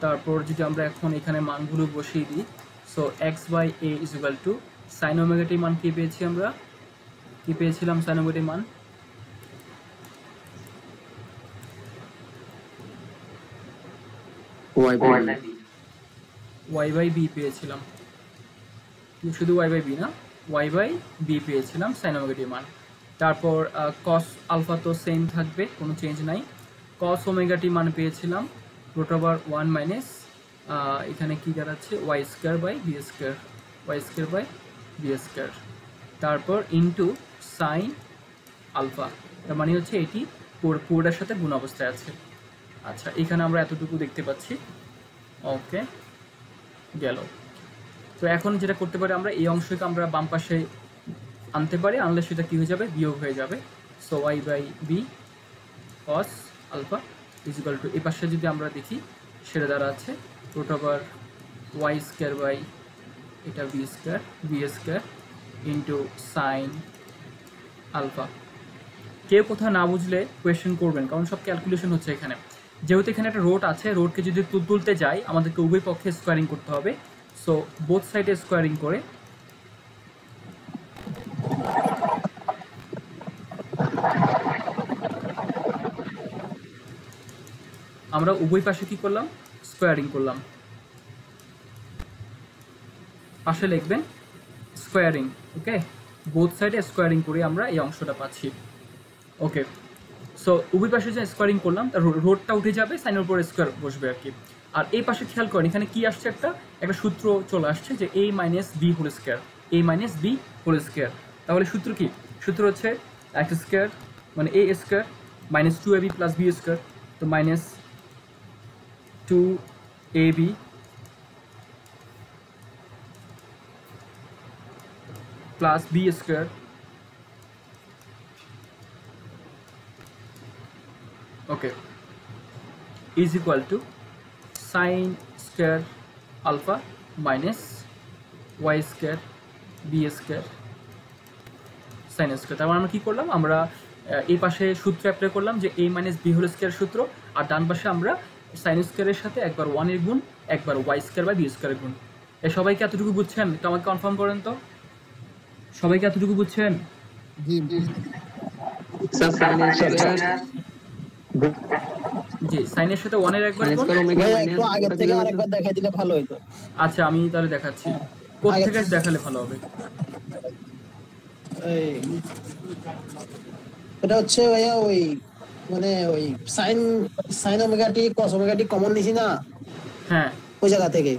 তারপর যদি আমরা এখন এখানে মানগুলো বসিয়ে দিই, so X by A is equal to sine omega T মান কি পেয়েছি, আমরা কি পেয়েছিলাম সাইন ওমেগা টি মান, ওয়াই বাই বি পেয়েছিলাম, শুধু ওয়াই বাই বি না, ওয়াই বাই বি পেয়েছিলাম সাইন ওমেগা টি মান। তারপর কস আলফা তো সেম থাকবে, কোনো চেঞ্জ নাই। কস ওমেগা টি মান পেয়েছিলাম রুট ওভার 1 মাইনাস, এখানে কি দাঁড়াচ্ছে y square by b square, y square by b square, তারপর ইন্টু সাইন আলফা, তার মানে হচ্ছে এটি পুরোটার সাথে গুণ অবস্থায় আছে। আচ্ছা, এখানে আমরা এতটুকু দেখতে পাচ্ছি, ওকে গেল। তো এখন যেটা করতে পারি, আমরা এই অংশকে আমরা বাম পাশে আনতে পারি, আনলে সেটা কী হয়ে যাবে, বিয়োগ হয়ে যাবে। So y by b cos alpha is equal to, এই পাশে যদি আমরা দেখি সেটা দ্বারা আছে root over y square by এটা b square into sine alpha. কেউ কোথাও না বুঝলে কোয়েশ্চেন করবেন, কারণ সব ক্যালকুলেশন হচ্ছে এখানে। যেহেতু এখানে একটা রোড আছে, রোডকে যদি তুলতে যাই আমাদেরকে উভয় পক্ষে স্কোয়ারিং করতে হবে। সো বোথ সাইডে স্কোয়ারিং করে আমরা উভয় পাশে কি করলাম, স্কোয়ারিং করলাম। পাশে লিখবেন স্কোয়ারিং, ওকে, বোথ সাইডে স্কোয়ারিং করে আমরা এই অংশটা পাচ্ছি। ওকে, সো উভয় পাশে যে স্কোয়ারিং করলাম, তার রোডটা উঠে যাবে, সাইনের উপর স্কোয়ার বসবে আর কি। আর এই পাশে খেয়াল করেন, এখানে কি আসছে, একটা সূত্র চলে আসছে যে a minus b whole square, a minus b whole square. তাহলে সূত্র কি, সূত্র হচ্ছে এক্স স্কোয়ার মানে a square minus 2ab plus b square, তো minus 2ab plus b square okay is equal to sine square alpha minus y square b square sine square. তারপর আমরা কী করলাম, আমরা এই পাশে সূত্র অ্যাপ্লাই করলাম যে a minus b whole square সূত্র, আর ডান পাশে আমরা সাইন স্কোয়ারের সাথে একবার 1 এর গুণ, একবার ওয়াই স্কোয়ার বা বি স্কোয়ারের গুণ। সবাইকে এতটুকু বুঝছেন? তো আমাকে কনফার্ম করেন তো। সবাইকে এতটুকু বুঝছেন? স্যার সাইন স্কয়ার জি, সাইনের সাথে 1 এর একবার সাইন গুণ। স্কয়ার ওমেগা ভাই মাইনাস একটু আগের থেকে আরেকবার দেখাই দিলে ভালো হতো। আচ্ছা আমি তাহলে দেখাচ্ছি, কোত্থেকে দেখালে ভালো হবে? এই এটা হচ্ছে ভাইয়া ওই মানে ওই সাইন সাইন ওমেগা টি কস ওমেগা টি কমন নিছি না হ্যাঁ, ওই জায়গা থেকে।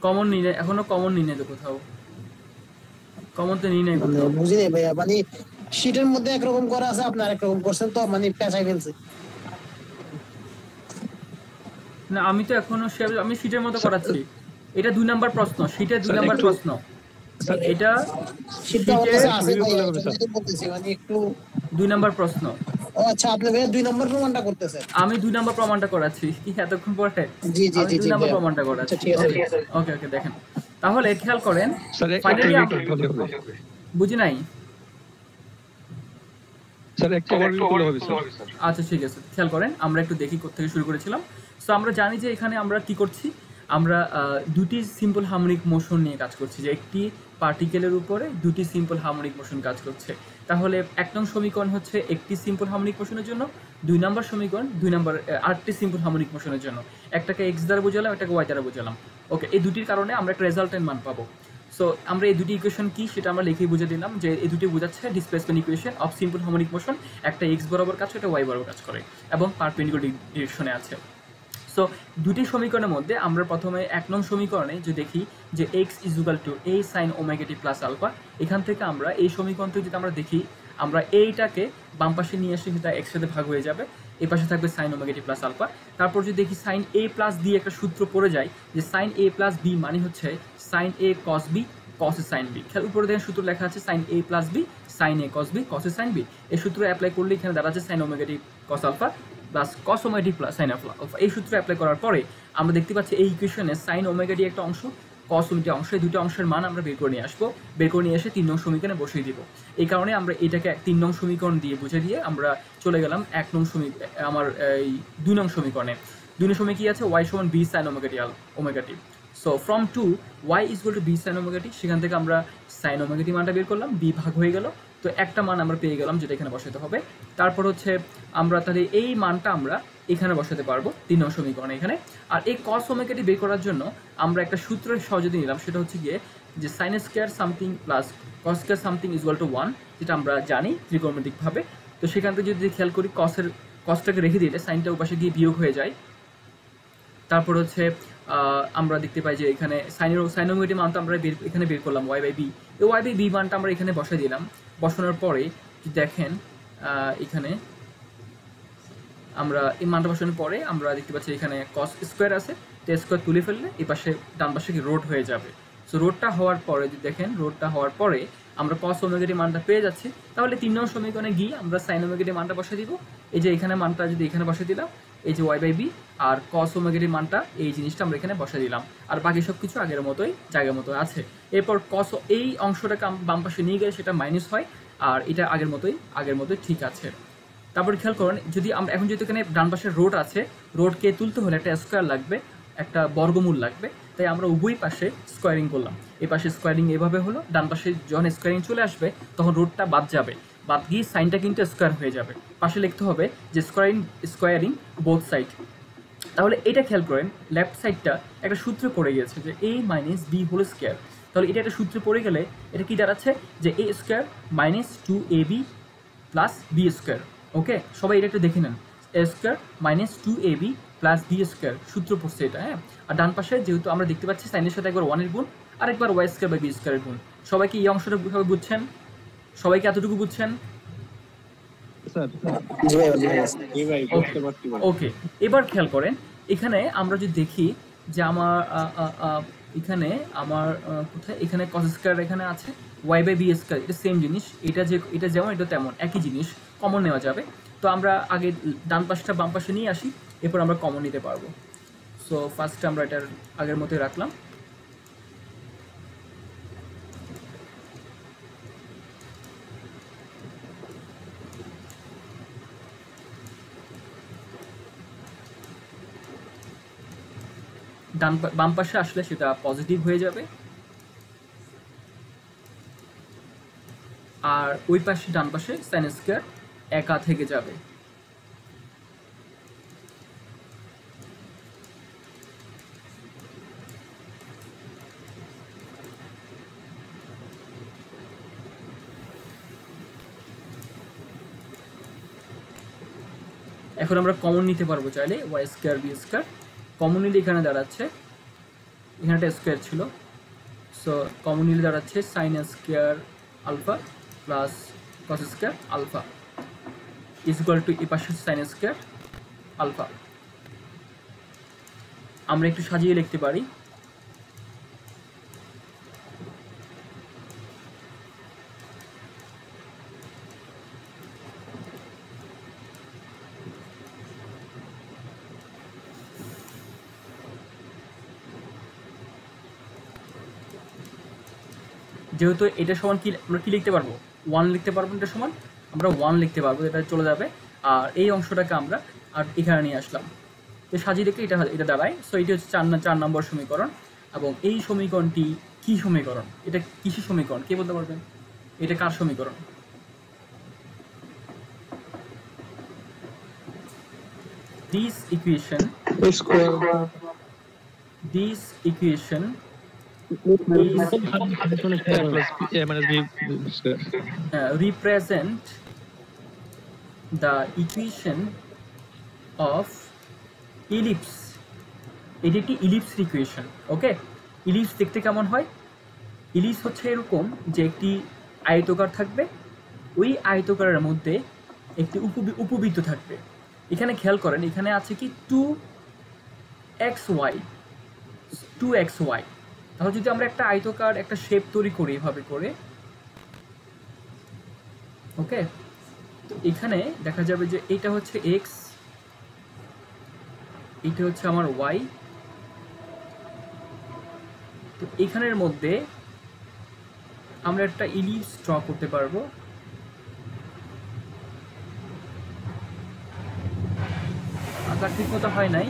কমন নিই নাই, এখনো কমন নিই নাই তো কোথাও, কমন তো নিই নাই মানে কোথাও। বুঝি নাই ভাইয়া, মানে শীটের মধ্যে একরকম করা আছে, আপনার একরকম করছেন, তো মানে পেঁচাই ফেলছে। না আমি তো এখনো আমি শীটের মতো করাচ্ছি। এটা 2 নাম্বার প্রশ্ন, শীটের 2 স্যার, নাম্বার একটু- প্রশ্ন। এটা শীটটা আমার শীটের কাছে আছে ভিডিও ভাইয়া, কল হবে, এই জন্যই তো বলতেছি, মানে একটু 2 নাম্বার প্রশ্ন। ও আচ্ছা, আপনি ভাইয়া 2 নম্বর প্রমাণটা করতেছেন। আমি 2 নাম্বার প্রমাণটা করাচ্ছি, কি এতক্ষণ পরে জি জি আমি জি 2 জি নাম্বার ভাইয়া। প্রমাণটা করাচ্ছি। আচ্ছা ঠিক আছে, ঠিক আছে। ওকে ওকে দেখেন, তাহলে খেয়াল করেন, স্যার একটা ফাইনালি রিকল করলে হবে। বুঝি নাই। স্যার একটা আবার রিকল হবে স্যার। আচ্ছা ঠিক আছে, খেয়াল করেন, আমরা একটু দেখি কোত্থেকে শুরু করেছিলাম। সো আমরা জানি যে এখানে আমরা কি করছি, আমরা দুটি সিম্পল হারমোনিক মোশন নিয়ে কাজ করছি, যে একটি পার্টিকেলের উপরে দুটি সিম্পল হারমোনিক মোশন কাজ করছে। তাহলে 1 নং সমীকরণ হচ্ছে একটি সিম্পল হারমোনিক মোশনের জন্য, 2 নম্বর সমীকরণ 2 নম্বর আরেকটি সিম্পল হারমোনিক মোশনের জন্য। একটাকে এক্স দ্বারা বোঝালাম, একটাকে ওয়াই দ্বারা বোঝালাম। ওকে, এই দুটির কারণে আমরা একটা রেজাল্টেন্ট মান পাবো। সো আমরা এই দুটি ইকুয়েশন কি সেটা আমরা লিখেই বুঝে দিলাম, যে এই দুটি বোঝাচ্ছে displacement equation of simple harmonic motion. একটা এক্স বরাবর কাজ করে, একটা ওয়াই বরাবর কাজ করে এবং পারপেন্ডিকুলার ডিরেকশনে আছে। সো দুটি সমীকরণের মধ্যে আমরা প্রথমে 1 নং সমীকরণে যে দেখি যে x is equal to a sine omega T plus alpha, এখান থেকে আমরা এই সমীকরণ থেকে যদি আমরা দেখি, আমরা এইটাকে বাম পাশে নিয়ে এসে সেটা এক্স সাথে ভাগ হয়ে যাবে, এই পাশে থাকবে সাইন ওমেগা টি প্লাস আলফা। তারপর যদি দেখি সাইন এ প্লাস বি, একটা সূত্র পড়ে যায় যে সাইন এ প্লাস বি মানে হচ্ছে sine a cos b cos a sine b. খেয়াল উপরে দেখেন সূত্র লেখা আছে sine a plus b sine a cos b cos a sine b. এই সূত্র অ্যাপ্লাই করলে এখানে দাঁড়াচ্ছে সাইন ওমেগা টি cos alpha plus cos omega টি প্লাস সাইন আলফা। এই সূত্র অ্যাপ্লাই করার পরে আমরা দেখতে পাচ্ছি এই ইকুয়েশনে সাইন ওমেগা টি একটা অংশ, কস ওমেগা অংশ, এই দুটো অংশের মান আমরা বের করে নিয়ে আসবো, বের করে নিয়ে এসে 3 নং সমীকরণে বসিয়ে দিব। এই কারণে আমরা এটাকে 3 নং সমীকরণ দিয়ে বুঝে দিয়ে আমরা চলে গেলাম 1 নং আমার এই 2 নং সমীকরণে। 2 নং সমীকরণে কি আছে, y সমান b sin omega t. So from two y is equal to b sin omega t, সেখান থেকে আমরা sin ওমেগা টি মানটা বের করলাম, b ভাগ হয়ে গেল, তো একটা মান আমরা পেয়ে গেলাম যেটা এখানে বসাতে হবে। তারপর হচ্ছে আমরা তাহলে এই মানটা আমরা এখানে বসাতে পারবো 3 নং সমীকরণে এখানে। আর এই cos ওমেগা টি বের করার জন্য আমরা একটা সূত্রের সহযোগী নিলাম, সেটা হচ্ছে গিয়ে যে sin square something plus cos square something is equal two 1, যেটা আমরা জানি ত্রিকোণমিতিকভাবে। তো সেখান থেকে যদি খেয়াল করি কসটাকে রেখে দিলে সাইনটা ওপাশে গিয়ে বিয়োগ হয়ে যায়। তারপর হচ্ছে আমরা দেখতে পাই যে এখানে সাইন ওমেগা টি মানটা আমরা এখানে বের করলাম y বাই বি, এই y বাই বি মানটা আমরা এখানে বসাই দিলাম। বসানোর পরে দেখেন এখানে আমরা এই মানটা বসানোর পরে আমরা দেখতে পাচ্ছি এখানে cos স্কয়ার আছে, তে স্কয়ার তুলে ফেললে এই পাশে ডান পাশে কি রোড হয়ে যাবে। সো রোডটা হওয়ার পরে যদি দেখেন, রোডটা হওয়ার পরে আমরা cos ওমেগা টি মানটা পেয়ে যাচ্ছি। তাহলে 3 নং সমীকরণে গিয়ে আমরা sin ওমেগা টি মানটা বসিয়ে দিব। এই যে এখানে মানটা যদি এখানে বসিয়ে দিলাম, এই যে y বাই বি আর cos ওমেগা টি মানটা, এই জিনিসটা আমরা এখানে বসিয়ে দিলাম। আর বাকি সব কিছু আগের মতোই জায়গার মতো আছে। এরপর cos এই অংশটাকে বাম পাশে নিয়ে গেলে সেটা মাইনাস হয়, আর এটা আগের মতোই ঠিক আছে। তারপর খেয়াল করুন, যদি আমরা এখন যেহেতু এখানে ডান পাশে রোড আছে, রোডকে তুলতে হলে একটা স্কোয়ার লাগবে, একটা বর্গমূল লাগবে, তাই আমরা উভয় পাশে স্কোয়ারিং করলাম। এই পাশে স্কোয়ারিং এভাবে হলো, ডান পাশে যখন স্কোয়ারিং চলে আসবে তখন রোডটা বাদ যাবে, বাদ গিয়ে সাইনটা কিন্তু স্কোয়ার হয়ে যাবে। পাশে লিখতে হবে যে স্কোয়ারিং বোথ সাইড। তাহলে এটা খেয়াল করেন, লেফট সাইডটা একটা সূত্রে পড়ে গিয়েছে যে a minus b whole square. তাহলে এটা একটা সূত্রে পড়ে গেলে এটা কি দাঁড়াচ্ছে যে a square minus 2ab plus b square. Okay, সবাই এটা একটু দেখে নেন, a square minus 2ab plus b square সূত্র পড়ছে এটা। হ্যাঁ, আর ডান পাশে যেহেতু আমরা দেখতে পাচ্ছি সাইনের সাথে একবার 1 এর গুণ আর একবার y স্কোয়ার বাই বি স্কোয়ারের গুণ। সবাই কি এই অংশটা কিভাবে বুঝছেন? সবাইকে এতটুকু বুঝছেন? স্যার জি ভাই, জি ভাই। জি ভাই বুঝতে পারছি ভাই। ওকে, এবার খেয়াল করেন, এখানে আমরা যদি দেখি যে আমার এখানে আমার কোথায় এখানে cos স্কয়ার এখানে আছে, y বাই বি স্কয়ার, এটা সেম জিনিস, এটা যেমন এটা তেমন একই জিনিস, কমন নেওয়া যাবে। তো আমরা আগে ডান পাশটা বাম পাশে নিয়ে আসি, এরপর আমরা কমন নিতে পারবো। সো ফার্স্টে আমরা এটার আগের মতোই রাখলাম। বাম পাশে আসলে সেটা পজিটিভ হয়ে যাবে। আর ওই পাশে ডান পাশে সাইন স্কয়ার একা থেকে যাবে। এখন আমরা কমন নিতে পারবো চাইলে y square b square. Common নিলে এখানে দাঁড়াচ্ছে, এখানে একটা স্কয়ার ছিল, সো কমন নিলে দাঁড়াচ্ছে sine square alpha plus cos square alpha is equal to এই পাশে সাইন স্কয়ার আলফা। আমরা একটু সাজিয়ে লিখতে পারি, যেহেতু এটা সমান কি আমরা কি লিখতে পারবো, 1 লিখতে পারবো, এটা সমান আমরা 1 লিখতে পারবো, এটা চলে যাবে। আর এই অংশটাকে আমরা আর এখানে নিয়ে আসলাম, তো সাজিয়ে লিখলে এটা দাঁড়ায়। সো এটি হচ্ছে 4 নম্বর সমীকরণ। এবং এই সমীকরণটি কি সমীকরণ, এটা কিসের সমীকরণ কে বলতে পারবেন? এটা কার সমীকরণ? This equation represent the equation of ellipse. এটি একটি ইলিপস ইকুয়েশন। ওকে, ইলিপস দেখতে কেমন হয়? ইলিপস হচ্ছে এরকম যে একটি আয়তকার থাকবে, ওই আয়তকারের মধ্যে একটি উপবৃত্ত থাকবে। এখানে খেয়াল করেন, এখানে আছে কি 2xy। তাহলে যদি আমরা একটা আয়তকার একটা শেপ তৈরি করি এভাবে করে, ওকে, তো এখানে দেখা যাবে যে এটা হচ্ছে x, এটা হচ্ছে আমার y। তো এখানের মধ্যে আমরা একটা ইলিপস ড্র করতে পারবো। আকার ঠিক মতো হয় নাই,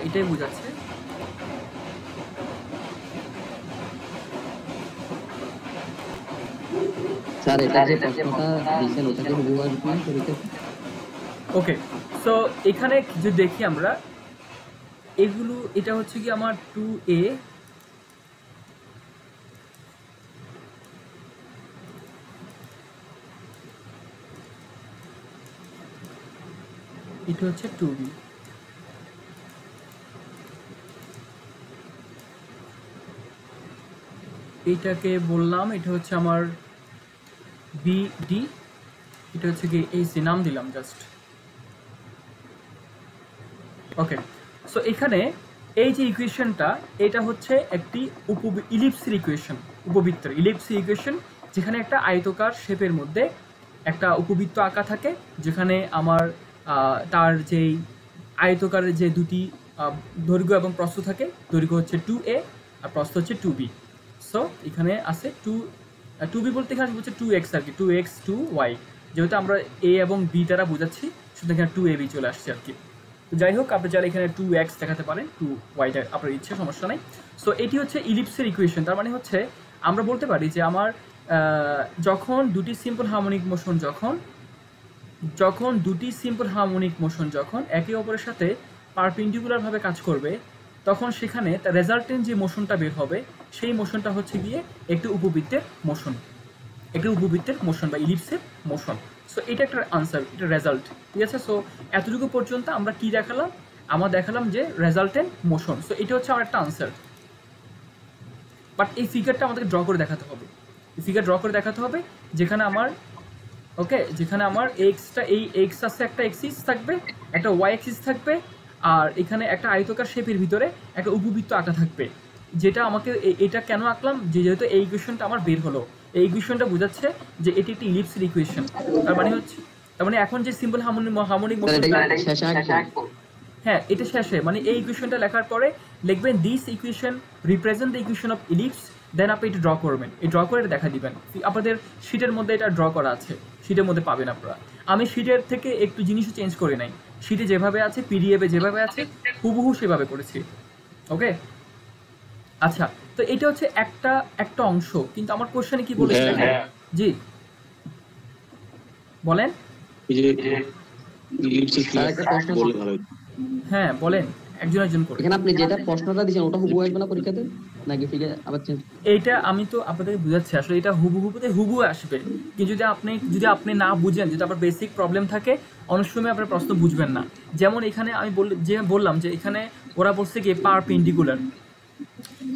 এটাই বোঝাচ্ছে। স্যার এটা যে প্রশ্নটা দিয়েছেন ওটাকে হুবহু আসবে পরীক্ষা। ওকে, সো এখানে যদি দেখি আমরা এগুলো, এটা হচ্ছে কি আমার 2a, এটা হচ্ছে 2b। এইটাকে বললাম এটা হচ্ছে আমার bd, এটা হচ্ছে কি ac, নাম দিলাম জাস্ট। ওকে, সো এখানে এই যে ইকুয়েশনটা, এটা হচ্ছে একটি ইলিপসের ইকুয়েশন, উপবৃত্তের ইলিপসের ইকুয়েশন, যেখানে একটা আয়তকার শেপের মধ্যে একটা উপবৃত্ত আঁকা থাকে, যেখানে আমার তার যেই আয়তকারের যে দুটি দৈর্ঘ্য এবং প্রস্থ থাকে, দৈর্ঘ্য হচ্ছে 2a আর প্রস্থ হচ্ছে 2b। সো এখানে আছে 2b বলতে এখানে হচ্ছে 2x আর কি, 2x 2y, যেহেতু আমরা a এবং b দ্বারা বোঝাচ্ছি, শুধু এখানে 2ab চলে আসছে আর কি। তো যাই হোক, আপনি চাইলে এখানে 2x দেখাতে পারেন, 2y আপনার ইচ্ছে, সমস্যা নাই। সো এটি হচ্ছে ইলিপসের ইকুয়েশন। তার মানে হচ্ছে আমরা বলতে পারি যে আমার যখন দুটি সিম্পল হারমোনিক মোশন যখন একে অপরের সাথে পারপেন্ডিকুলারভাবে কাজ করবে, তখন সেখানে তার রেজাল্টেন্ট যে মোশনটা বের হবে, সেই মোশনটা হচ্ছে গিয়ে একটি উপবৃত্তের মোশন বা ইলিপসের মোশন। সো এটা একটা আনসার, এটা রেজাল্ট, ঠিক আছে। সো এতটুকু পর্যন্ত আমরা কি দেখালাম? আমরা দেখালাম যে রেজাল্টেন্ট মোশন। সো এটা হচ্ছে আমার একটা আনসার। বাট এই ফিগারটা আমাদেরকে ড্র করে দেখাতে হবে, যেখানে আমার যেখানে আমার এক্সটা, এই এক্স আছে, একটা এক্সিস থাকবে, একটা ওয়াই এক্সিস থাকবে, আর এখানে একটা আয়তকার শেপের ভিতরে একটা উপবৃত্ত আঁকা থাকবে। যেটা আমাকে এটা কেন আঁকলাম, যেহেতু এই ইকুয়েশনটা আমার বের হলো, এই ইকুয়েশনটা বোঝাচ্ছে যে এটি একটি ইলিপসের ইকুয়েশন। তার মানে এখন যে সিম্পল হারমোনিক মোশন, হ্যাঁ এটা শেষে, মানে এই ইকুয়েশনটা লেখার পরে লিখবেন this equation represent the equation of ellipse, then আপনি এটা ড্র করবেন, এই ড্র করে দেখা দিবেন। আপনাদের শিটের মধ্যে এটা ড্র করা আছে, শিটের মধ্যে পাবেন আপনারা। আমি শিটের থেকে একটু জিনিসও চেঞ্জ করে নাই, শিটে যেভাবে আছে, পিডিএফে যেভাবে আছে হুবহু সেভাবে করেছি। ওকে, আচ্ছা, তো এটা হচ্ছে একটা অংশ, কিন্তু আমার কোশ্চেনে কি বলেছে, জি বলেন। এই যে ইলিপসিস স্যার একটা প্রশ্ন বললে ভালো হতো। হ্যাঁ বলেন, একজন একজন করে। এখানে আপনি যেটা প্রশ্নটা দিয়েছেন ওটা হুবহু আসবে না পরীক্ষাতে, নাকি ফিরে আবার চেঞ্জ? এইটা আমি তো আপনাদেরকে বুঝাচ্ছি, আসলে এটা হুবহু আসবে, কিন্তু যদি আপনি না বুঝেন, যদি আপনার বেসিক প্রবলেম থাকে, অনেক সময় আপনার প্রশ্ন বুঝবেন না। যেমন এখানে আমি বললাম যে এখানে ওরা বলছে কি পারপেন্ডিকুলার।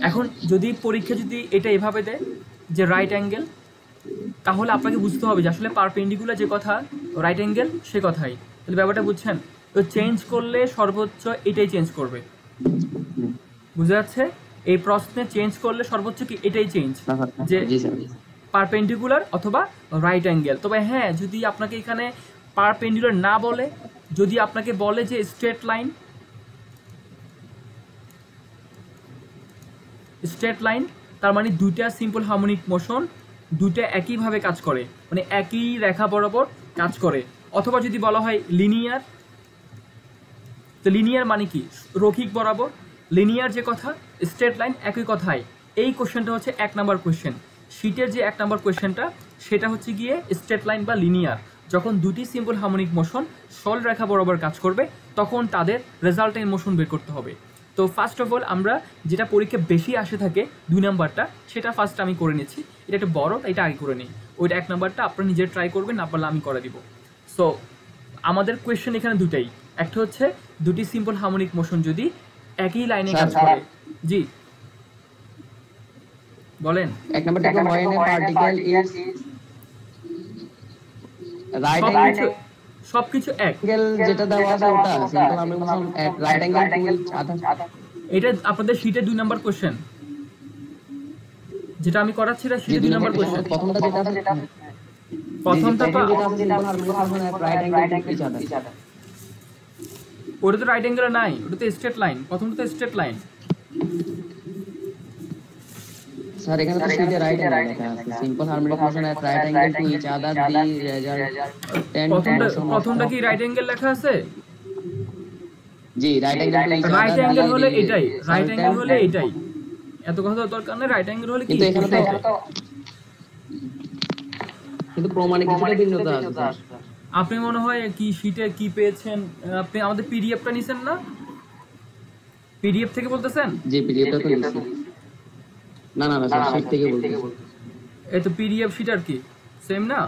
এখন যদি পরীক্ষা যদি এটা এভাবে দেয় যে রাইট অ্যাঙ্গেল, তাহলে আপনাকে বুঝতে হবে যে আসলে পারপেন্ডিকুলার যে কথা, রাইট অ্যাঙ্গেল সে কথাই। তাহলে ব্যাপারটা বুঝছেন? তো চেঞ্জ করলে সর্বোচ্চ এটাই চেঞ্জ করবে, বুঝা যাচ্ছে? এই প্রশ্নে চেঞ্জ করলে সর্বোচ্চ কি এটাই চেঞ্জ, যে জি স্যার। পারপেন্ডিকুলার অথবা রাইট অ্যাঙ্গেল। তবে হ্যাঁ, যদি আপনাকে এখানে পারপেন্ডিকুলার না বলে, যদি আপনাকে বলে যে স্ট্রেট লাইন, তার মানে দুইটা সিম্পল হারমোনিক মোশন, দুইটা একইভাবে কাজ করে, মানে একই রেখা বরাবর কাজ করে। অথবা যদি বলা হয় লিনিয়ার, তো লিনিয়ার মানে কি রৈখিক বরাবর, লিনিয়ার যে কথা, স্ট্রেট লাইন একই কথাই। এই কোশ্চেনটা হচ্ছে 1 নাম্বার কোশ্চেন, শীটের যে 1 নাম্বার কোশ্চেনটা সেটা হচ্ছে গিয়ে স্ট্রেট লাইন বা লিনিয়ার। যখন দুটি সিম্পল হারমোনিক মোশন সরল রেখা বরাবর কাজ করবে, তখন তাদের রেজাল্টেন্ট মোশন বের করতে হবে। তো ফার্স্ট অফ অল আমরা যেটা পরীক্ষা বেশি আসে থাকে 2 নাম্বারটা, সেটা ফার্স্ট আমি করে নিচ্ছি। এটা একটু বড়, এটা আগে করে নিই। ওইটা 1 নাম্বারটা আপনারা নিজে ট্রাই করবেন, না পারলে আমি করে দিব। সো আমাদের কোয়েশ্চেন এখানে দুটাই, একটা হচ্ছে দুটি সিম্পল হারমোনিক মোশন যদি একই লাইনে কাজ করে। জি বলেন। 1 নাম্বার থেকে when a particle is right angle সবকিছু এক, যেটা দেওয়া আছে ওটা simple harmonic motion at right angle to each other। এটা আপনাদের শীটে 2 নাম্বার কোশ্চেন, যেটা আমি করাচ্ছি এটা শীটে 2 নাম্বার কোশ্চেন। প্রথমটা যেটা আছে, প্রথমটা তো যেটা আছে simple harmonic motion at right angle to each other। ওটা তো রাইট অ্যাঙ্গেল নাই, ওটা তো স্ট্রেট লাইন। প্রথমটা তো স্ট্রেট লাইন। স্যার এখানে তো সিটে রাইট অ্যাঙ্গেল লেখা আছে, simple harmonic motion at right angle to each other the resultant প্রথমটা কি রাইট অ্যাঙ্গেল লেখা আছে? জি right angle to each other। Right angle হলে এটাই, রাইট অ্যাঙ্গেল হলে এটাই, এত কথা দরকার নেই। রাইট অ্যাঙ্গেল হলে কি, কিন্তু এখানে তো কিন্তু প্রমাণে কিছুটা ভিন্নতা আছে স্যার। আপনি মনে হয় কি শীটে কি পেয়েছেন, আপনি আমাদের পিডিএফটা নিছেন না? পিডিএফ থেকে বলতেছেন? জি পিডিএফটা তো নিছি। না স্যার শীট থেকে বলতেছি। এই তো পিডিএফ শীট আর কি সেম না?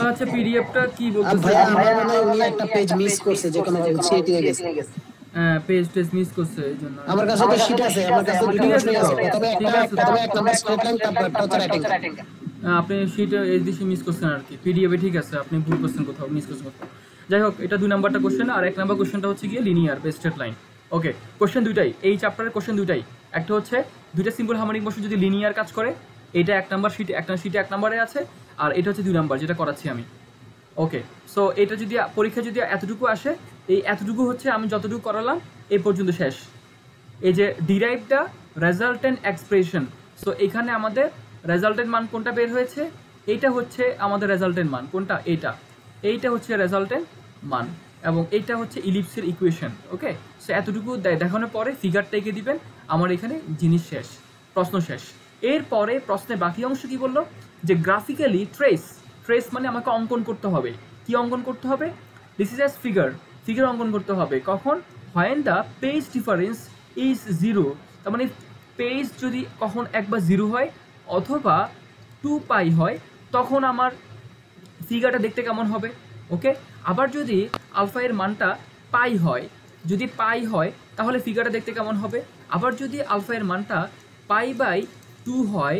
আচ্ছা পিডিএফটা কি বলতেছে? ভাইয়া আমার মনে হয় উনি একটা পেজ মিস করছে, যে কোনো ভাবে ছিটিয়ে গেছে। হ্যাঁ পেজ মিস করছে এই জন্য। আমার কাছে তো শীট আছে, আমার কাছে দুটো ঠিক আছে প্রশ্ন তো, আছে, তবে ঠিক আছে তো। প্রথমে 1 নাম্বার স্ট্রেট লাইন, তারপর একটা হচ্ছে রাইট অ্যাঙ্গেল। আপনি শীটে এই দিশে মিস করছেন আর কি, পিডিএফে ঠিক আছে, আপনি ভুল করছেন কোথাও, মিস করছেন কোথাও। যাই হোক, এটা 2 নাম্বারটা কোশ্চেন, আর 1 নাম্বার কোশ্চেনটা হচ্ছে গিয়ে লিনিয়ার বা স্ট্রেট লাইন। ওকে, কোশ্চেন দুইটাই, এই চ্যাপ্টারের কোশ্চেন দুইটাই। একটা হচ্ছে দুইটা সিম্পল হারমোনিক মোশন যদি লিনিয়ার কাজ করে, এটা 1 নাম্বার শীটে, একটা শীটে 1 নাম্বারে আছে, আর এটা হচ্ছে 2 নাম্বার যেটা করাচ্ছি আমি। ওকে, সো এটা যদি পরীক্ষা যদি এতটুকু আসে, এই এতটুকু হচ্ছে আমি যতটুকু করালাম এই পর্যন্ত শেষ। এই যে derive the resultant expression, so এখানে আমাদের রেজাল্টেন্ট মান কোনটা বের হয়েছে? এইটা হচ্ছে আমাদের রেজাল্টেন্ট মান, কোনটা? এইটা হচ্ছে রেজাল্টেন্ট মান, এবং এইটা হচ্ছে ইলিপসের ইকুয়েশন। ওকে, সো এতটুকু দেখানোর পরে ফিগারটা এঁকে দিবেন, আমার এখানে জিনিস শেষ, প্রশ্ন শেষ। এরপরে প্রশ্নের বাকি অংশ কি বললো, যে গ্রাফিক্যালি ট্রেস মানে আমাকে অঙ্কন করতে হবে। কি অঙ্কন করতে হবে? দিস ইজ অ্যাজ ফিগার অঙ্কন করতে হবে। কখন? When the page difference is 0, তার মানে পেজ যদি কখন একবার 0 হয় অথবা 2π হয়, তখন আমার ফিগারটা দেখতে কেমন হবে? ওকে, আবার যদি আলফা এর মানটা পাই হয়, যদি পাই হয় তাহলে ফিগারটা দেখতে কেমন হবে? আবার যদি আলফা এর মানটা π/2 হয়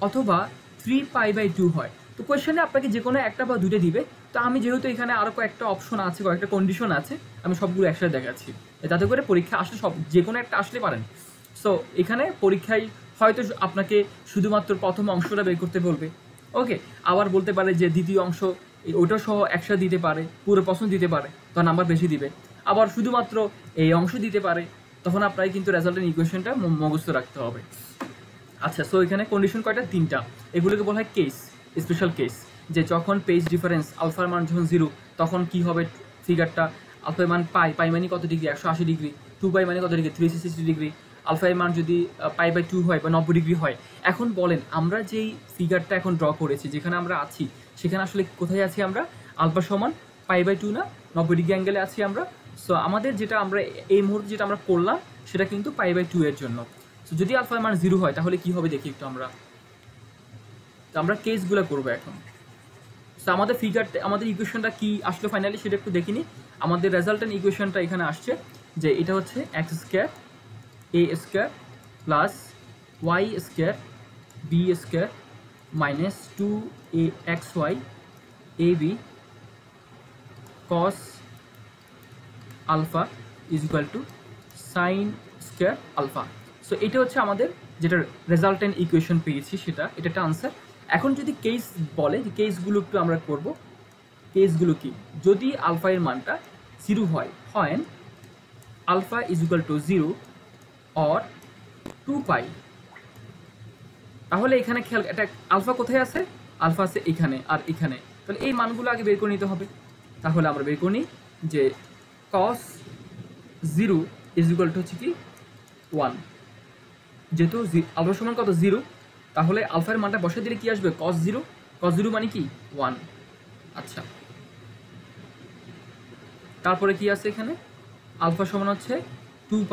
অথবা 3π/2 হয়। তো কোয়েশ্চেনে আপনাকে যে কোনো একটা বা দুটো দিবে। তো আমি যেহেতু এখানে আরও কয়েকটা অপশন আছে, কয়েকটা কন্ডিশন আছে, আমি সবগুলো একসাথে দেখাচ্ছি, যাতে করে পরীক্ষা আসলে যে কোনো একটা আসলে পারেন। সো এখানে পরীক্ষায় হয়তো আপনাকে শুধুমাত্র প্রথম অংশটা বের করতে বলবে। ওকে, আবার বলতে পারে যে দ্বিতীয় অংশ ওটা সহ একসাথে দিতে পারে, পুরো প্রশ্ন দিতে পারে, তো নাম্বার বেশি দিবে। আবার শুধুমাত্র এই অংশ দিতে পারে, তখন আপনাকে কিন্তু রেজাল্টের ইকুয়েশনটা মুখস্থ রাখতে হবে। আচ্ছা, সো এখানে কন্ডিশন কয়টা? 3টা। এগুলোকে বলা হয় কেস, স্পেশাল কেস, যে যখন পেজ ডিফারেন্স আলফার মান যখন 0, তখন কি হবে ফিগারটা? আলফার মান পাই মানে কত ডিগ্রি? 180 ডিগ্রি। 2π মানে কত ডিগ্রি? 360 ডিগ্রি। আলফা এর মান যদি π/2 হয় বা 90 ডিগ্রি হয়। এখন বলেন আমরা যেই ফিগারটা এখন ড্র করেছি, যেখানে আমরা আছি, সেখানে আসলে কোথায় আছি আমরা? আলফা সমান π/2 না 90 ডিগ্রি অ্যাঙ্গেলে আছি আমরা। সো আমাদের যেটা আমরা এই মুহূর্তে যেটা আমরা করলাম সেটা কিন্তু π/2 এর জন্য। সো যদি আলফার মান 0 হয় তাহলে কি হবে দেখি একটু আমরা। তো আমরা কেসগুলো করবো এখন। সো আমাদের ফিগারটা, আমাদের ইকুয়েশনটা কি আসলে ফাইনালি সেটা একটু দেখিনি। আমাদের রেজাল্টেন্ট ইকুয়েশনটা এখানে আসছে যে এটা হচ্ছে x square a square plus y square b square minus 2axy ab cos alpha is equal to sine square alpha. So এটা হচ্ছে আমাদের যেটা রেজাল্টেন্ট ইকুয়েশন পেয়েছি সেটা, এটা একটা আনসার। এখন যদি কেস বলে, যে কেসগুলো একটু আমরা করব। কেসগুলো কি? যদি আলফা এর মানটা 0 হয়, হয় alpha is equal to 0 or 2π, তাহলে এখানে খেয়াল, এটা আলফা কোথায় আছে? আলফা আছে এখানে আর এখানে। তাহলে এই মানগুলো আগে বের করে নিতে হবে। তাহলে আমরা বের করি যে cos 0 ইজ ইকুয়াল টু হচ্ছে কি 1, যেহেতু আলফা সমান কত 0, তাহলে আলফার মানটা বসে দিলে কি আসবে? cos 0, cos 0 মানে কি 1। আচ্ছা, তারপরে কি আছে এখানে? আলফা সমান হচ্ছে 2π,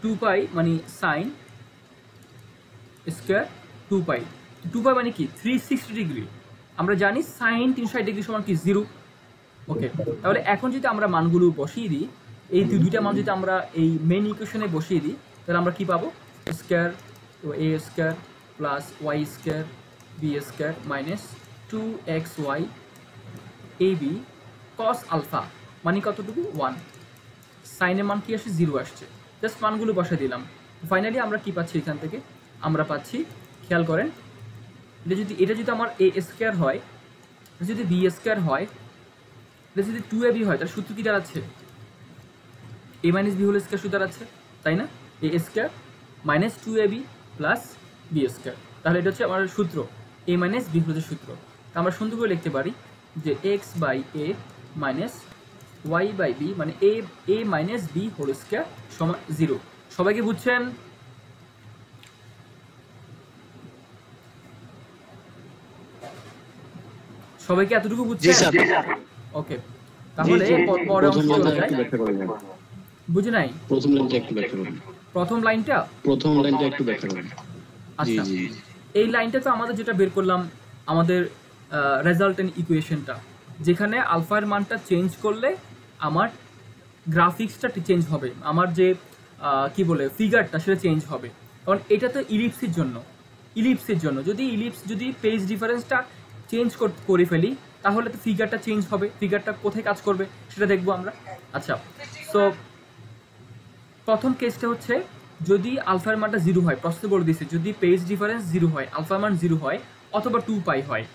2π মানে সাইন স্কয়ার 2π, 2π মানে কি 360 ডিগ্রি। আমরা জানি সাইন 360 ডিগ্রি সমান কি 0। ওকে, তাহলে এখন যদি আমরা মানগুলো বসিয়ে দিই, এই দুইটা মান যদি আমরা এই মেইন ইকুয়েশনে বসিয়ে দিই, তাহলে আমরা কি পাবো? Square a square plus y square b square minus 2xy ab cos alpha মানে কতটুকু? 1। সাইনের মান কি আসে? 0 আসছে। জাস্ট মানগুলো বসে দিলাম। ফাইনালি আমরা কি পাচ্ছি এখান থেকে? আমরা পাচ্ছি, খেয়াল করেন, এটা যদি আমার a স্কয়ার হয়, যদি b স্কয়ার হয়, এটা যদি 2ab হয়, তাহলে সূত্র কি দাঁড়াচ্ছে? a minus b whole square সূত্র দাঁড়াচ্ছে, তাই না? a square minus 2ab plus b square. তাহলে এটা হচ্ছে আমার সূত্র, a মাইনাস b হোল সূত্র। তা আমরা সুন্দর করে লিখতে পারি যে x/a মাইনাস y/b মানে a minus b whole square সমান 0। সবাইকে বুঝছেন? সবাইকে এতটুকু বুঝছেন? ওকে, তাহলে পরে অংশ চলে যায়। বুঝে নাই? প্রথম লাইনটা একটু ব্যাখ্যা করুন। প্রথম লাইনটা একটু ব্যাখ্যা করুন। আচ্ছা, এই লাইনটা তো আমাদের যেটা বের করলাম, আমাদের রেজাল্টেন্ট ইকুয়েশনটা, যেখানে আলফার মানটা চেঞ্জ করলে আমার গ্রাফিক্সটা চেঞ্জ হবে, আমার যে কি বলে ফিগারটা সেটা চেঞ্জ হবে। কারণ এটা তো ইলিপসের জন্য যদি পেজ ডিফারেন্সটা চেঞ্জ করে ফেলি, তাহলে তো ফিগারটা চেঞ্জ হবে। ফিগারটা কোথায় কাজ করবে সেটা দেখবো আমরা। আচ্ছা, সো প্রথম কেসটা হচ্ছে যদি আলফার মানটা 0 হয়, প্রশ্নে বলে দিয়েছে যদি পেজ ডিফারেন্স 0 হয়, আলফার মান 0 হয় অথবা 2π হয়।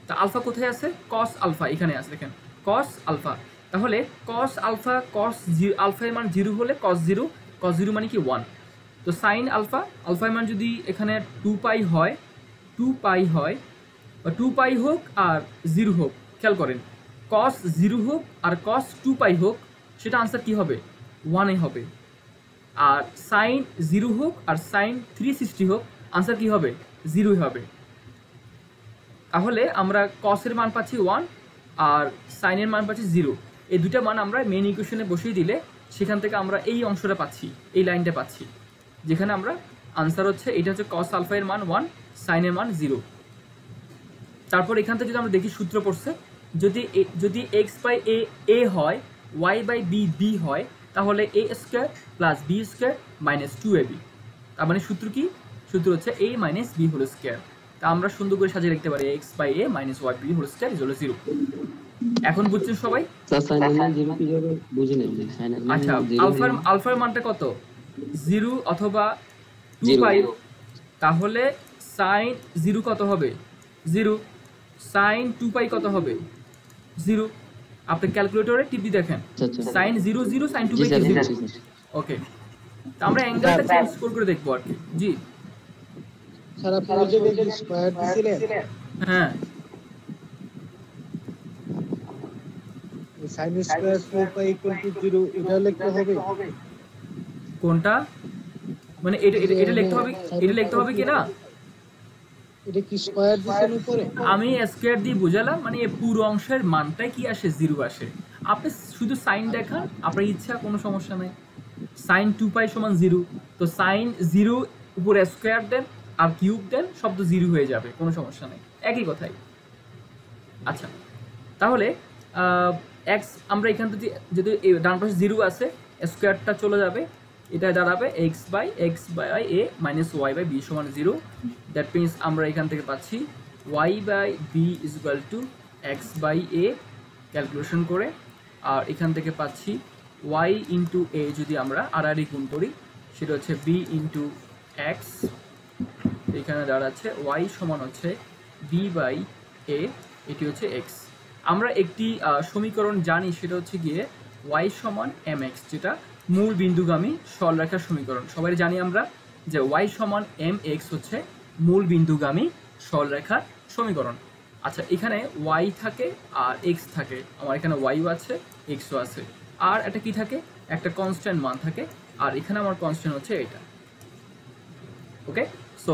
তা আলফা কোথায় আছে? cos আলফা এখানে আছে, দেখেন cos আলফা। তাহলে cos আলফা, আলফার মান 0 হলে cos 0 মানে কি 1। তো সাইন আলফা, আলফার মান যদি এখানে 2π হয় বা 2π হোক আর 0 হোক, খেয়াল করেন cos 0 হোক আর cos 2π হোক, সেটা আনসার কি হবে? 1 হবে। আর সাইন 0 হোক আর সাইন 360 হোক, আনসার কি হবে? 0 হবে। তাহলে আমরা cos এর মান পাচ্ছি 1 আর সাইনের মান পাচ্ছি 0। এই দুটা মান আমরা মেইন ইকুয়েশনে বসিয়ে দিলে সেখান থেকে আমরা এই অংশটা পাচ্ছি, এই লাইনটা পাচ্ছি, যেখানে আমরা আনসার হচ্ছে এটা হচ্ছে cos আলফা এর মান 1, সাইনের মান 0। তারপর এখান থেকে যদি আমরা দেখি সূত্র পড়ছে, যদি x/a হয়, y/b হয়, তাহলে a square plus b square minus 2ab। তার মানে সূত্র কি? সূত্র হচ্ছে a minus b whole square. তা আমরা সুন্দর করে সাজিয়ে লিখতে পারি x/a minus y/b whole square is 0। এখন বুঝছেন সবাই? আচ্ছা, আলফার মানটা কত? 0 অথবা 2π। তাহলে সাইন 0 কত হবে? 0। সাইন 2π কত হবে? 0। আপনি ক্যালকুলেটরে টিপি দেখেন, সাইন 0 0 সাইন 2π 0। ওকে, তো আমরা অ্যাঙ্গেলটা চেঞ্জ করে দেখবো আর কি। জি স্যার, আপনি যে স্কয়ার দিছিলেন, হ্যাঁ, sin স্কয়ার 4π = 0 এটা লিখতে হবে। কোনটা? মানে এটা লিখতে হবে, এটা লিখতে হবে কি না? এটা কি স্কয়ার দিছেন উপরে? আমি স্কয়ার দিয়ে বুঝালাম, মানে এই পুরো অংশের মানটাই কি আসে, 0 আসে। আপনি শুধু সাইন দেখান, আপনার ইচ্ছা, কোনো সমস্যা নাই। সাইন 2 পাই সমান 0, তো সাইন 0 উপরে স্কয়ার দেন আর কিউব দেন, শব্দ 0 হয়ে যাবে, কোনো সমস্যা নাই, একই কথাই। আচ্ছা, তাহলে এক্স আমরা এখান থেকে যদি ডান পাশে 0 আছে, স্কয়ারটা চলে যাবে, এটা দাঁড়াবে x by a minus y by b সমান 0। দ্যাট মিনস আমরা এখান থেকে পাচ্ছি y by b is equal to x by a calculation করে, আর এখান থেকে পাচ্ছি ওয়াই ইন্টু এ যদি আমরা আড়াআড়ি গুণ করি সেটা হচ্ছে বি ইন্টু এক্স, এখানে দাঁড়াচ্ছে ওয়াই সমান হচ্ছে বি বাই এ, এটি হচ্ছে এক্স। আমরা একটি সমীকরণ জানি, সেটা হচ্ছে গিয়ে ওয়াই সমান এম এক্স, যেটা মূল বিন্দুগামী সরলরেখার সমীকরণ। সবাই জানি আমরা যে ওয়াই সমান এম এক্স হচ্ছে মূল বিন্দুগামী সরলরেখার সমীকরণ। আচ্ছা, এখানে ওয়াই থাকে আর এক্স থাকে, আমার এখানে ওয়াইও আছে এক্সও আছে, আর একটা কি থাকে, একটা কনস্ট্যান্ট মান থাকে, আর এখানে আমার কনস্ট্যান্ট হচ্ছে এটা। ওকে, সো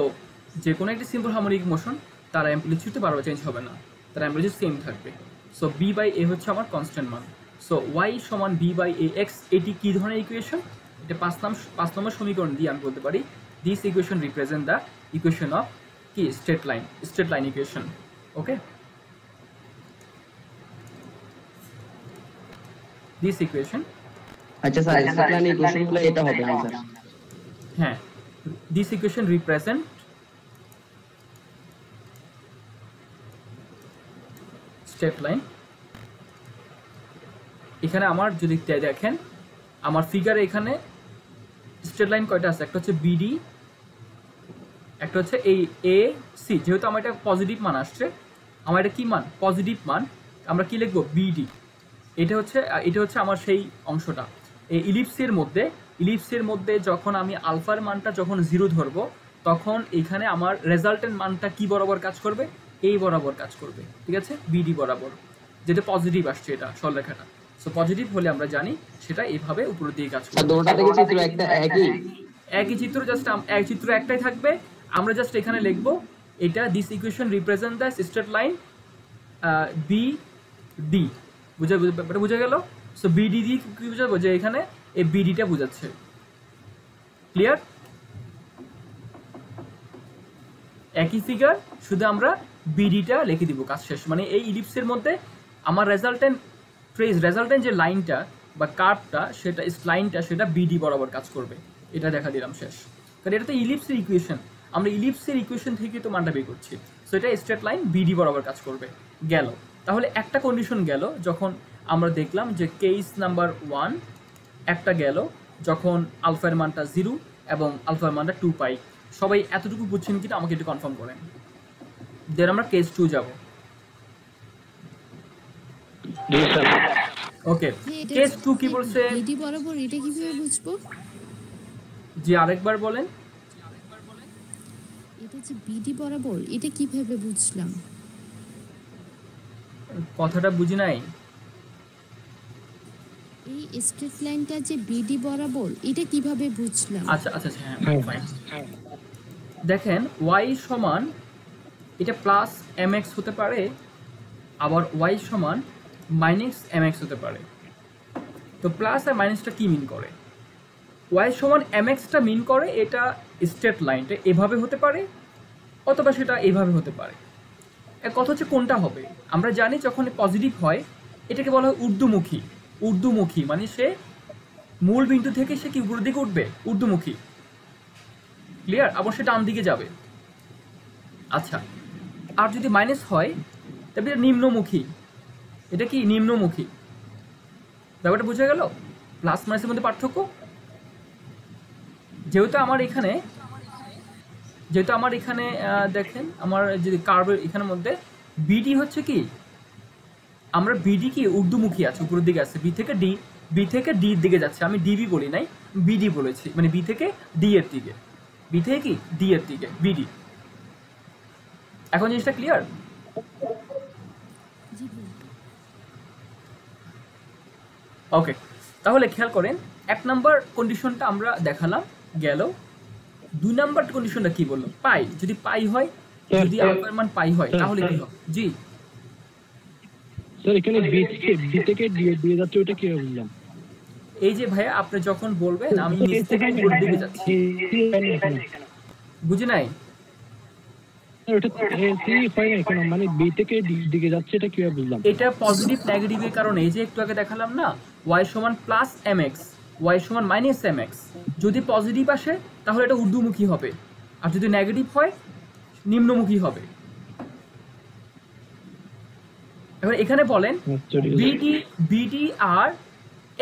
যে কোনো একটি সিম্পল হারমোনিক মোশন তার অ্যাম্পলিটিউডটা বারবার চেঞ্জ হবে না, তার অ্যাম্পলিটিউড সেম থাকবে। সো বি বাই এ হচ্ছে আমার কনস্ট্যান্ট মান। সো ওয়াই সমান বি বাই এ এক্স, এটি কী ধরনের ইকুয়েশন? এটা 5 নম্বর সমীকরণ দিয়ে আমি বলতে পারি this equation represent the equation of কি straight line equation. Okay, this equation, আচ্ছা স্যার, স্ট্রেট লাইন ইকুয়েশনগুলো এটা হবে आंसर। হ্যাঁ, this equation represent straight line. এখানে আমার যদি দেখেন আমার ফিগারে, এখানে স্ট্রেট লাইন কয়টা আছে? একটা হচ্ছে বিডি, একটা হচ্ছে এই এ সি। যেহেতু আমার এটা পজিটিভ মান আসছে, আমার এটা কি মান? পজিটিভ মান। আমরা কি লিখবো? বিডি। এটা হচ্ছে আমার সেই অংশটা। এই ইলিপসের মধ্যে যখন আমি আলফার মানটা যখন 0 ধরবো, তখন এখানে আমার রেজাল্টেন্ট মানটা কি বরাবর কাজ করবে? এই বরাবর কাজ করবে, ঠিক আছে, বিডি বরাবর, যেটা পজিটিভ আসছে এটা সরলরেখাটা। সো পজিটিভ হলে আমরা জানি সেটা এইভাবে উপরের দিকে কাজ করবে। দুটোটা থেকে চিত্র একটা একই চিত্র, জাস্ট এক চিত্র একটাই থাকবে। আমরা জাস্ট এখানে লিখবো এটা this equation represent the straight line B D. বুঝা গেল? সো বিডি দিয়ে কি বুঝাবো? যে এখানে এই বিডিটা বোঝাচ্ছে। ক্লিয়ার? একই ফিগার, শুধু আমরা বিডিটা লিখে দিব, কাজ শেষ। মানে এই ইলিপসের মধ্যে আমার রেজাল্টেন্ট যে লাইনটা বা কার্ভটা, সেটা লাইনটা সেটা বিডি বরাবর কাজ করবে, এটা দেখা দিলাম, শেষ। কারণ এটা তো ইলিপসের ইকুয়েশন, আমরা ইলিপসের ইকুয়েশন থেকে তো মানটা বের করছি। সো এটা স্ট্রেট লাইন বিডি বরাবর কাজ করবে। গেল। তাহলে একটা কন্ডিশন গেল, যখন আমরা দেখলাম যে কেস নাম্বার 1 একটা গেল, যখন আলফার মানটা 0 এবং আলফার মানটা 2 পাই। সবাই এতটুকু বুঝছেন কিনা আমাকে একটু কনফার্ম করেন। দেন আমরা কেস 2 যাব। ওকে, কেস 2 কি বলছে? বিডি বরাবর এটা কিভাবে বুঝবো? জি আরেকবার বলেন। এটা যে বিডি বরাবর, এটা কিভাবে বুঝলাম? কথাটা বুঝি নাই। এই স্ট্রেট লাইনটা যে বিডি বরাবর, এটা কিভাবে বুঝলাম? আচ্ছা, হ্যাঁ, ফাইন। দেখেন y সমান এটা প্লাস mx হতে পারে, আবার y সমান মাইনাস mx হতে পারে। তো প্লাস আর মাইনাসটা কি মিন করে? y সমান mxটা মিন করে এটা স্ট্রেট লাইনটা এভাবে হতে পারে, অথবা সেটা এভাবে হতে পারে। কথা হচ্ছে কোনটা হবে। আমরা জানি যখন পজিটিভ হয় এটাকে বলা হয় ঊর্ধ্বমুখী, মানে সে মূল বিন্দু থেকে সে কি উপরের দিকে উঠবে, ঊর্ধ্বমুখী। ক্লিয়ার? আবার সে ডান দিকে যাবে। আচ্ছা, আর যদি মাইনাস হয় তবে এটা নিম্নমুখী। এটা কি নিম্নমুখী? ব্যাপারটা বুঝা গেল? প্লাস মাইনাসের মধ্যে পার্থক্য। যেহেতু আমার এখানে দেখেন, আমার যদি কার্ভের এখানের মধ্যে বিডি হচ্ছে কি, আমরা বিডি কি ঊর্ধ্বমুখী আছে, উপরের দিকে আছে, বি থেকে ডির দিকে যাচ্ছে। আমি ডিবি বলি নাই, বিডি বলেছি, মানে বি থেকে ডি এর দিকে, বি থেকে কি ডি এর দিকে, বিডি। এখন জিনিসটা ক্লিয়ার? ওকে, তাহলে খেয়াল করেন 1 নম্বর কন্ডিশনটা আমরা দেখালাম, গেল। 2 নাম্বার কন্ডিশনটা কি বললো? পাই, যদি পাই হয়, যদি আলফার মান পাই হয় তাহলে কি হবে? জি স্যার এখানে বি থেকে দিয়ে যাচ্ছে ওটা কি বুঝলাম? এই যে ভাইয়া আপনি যখন বলবেন আমি নিচ থেকে উপরের দিকে যাচ্ছি, বুঝি নাই? ওটা সি হয় না এখানে, মানে বি থেকে দিকে যাচ্ছে এটা কিভাবে বুঝলাম? এটা পজিটিভ নেগেটিভের কারণে, এই যে একটু আগে দেখালাম না y সমান প্লাস mx, y সমান মাইনাস mx, যদি পজিটিভ আসে তাহলে এটা ঊর্ধ্বমুখী হবে, আর যদি নেগেটিভ হয় নিম্নমুখী হবে। এবার এখানে বলেন বিডি আর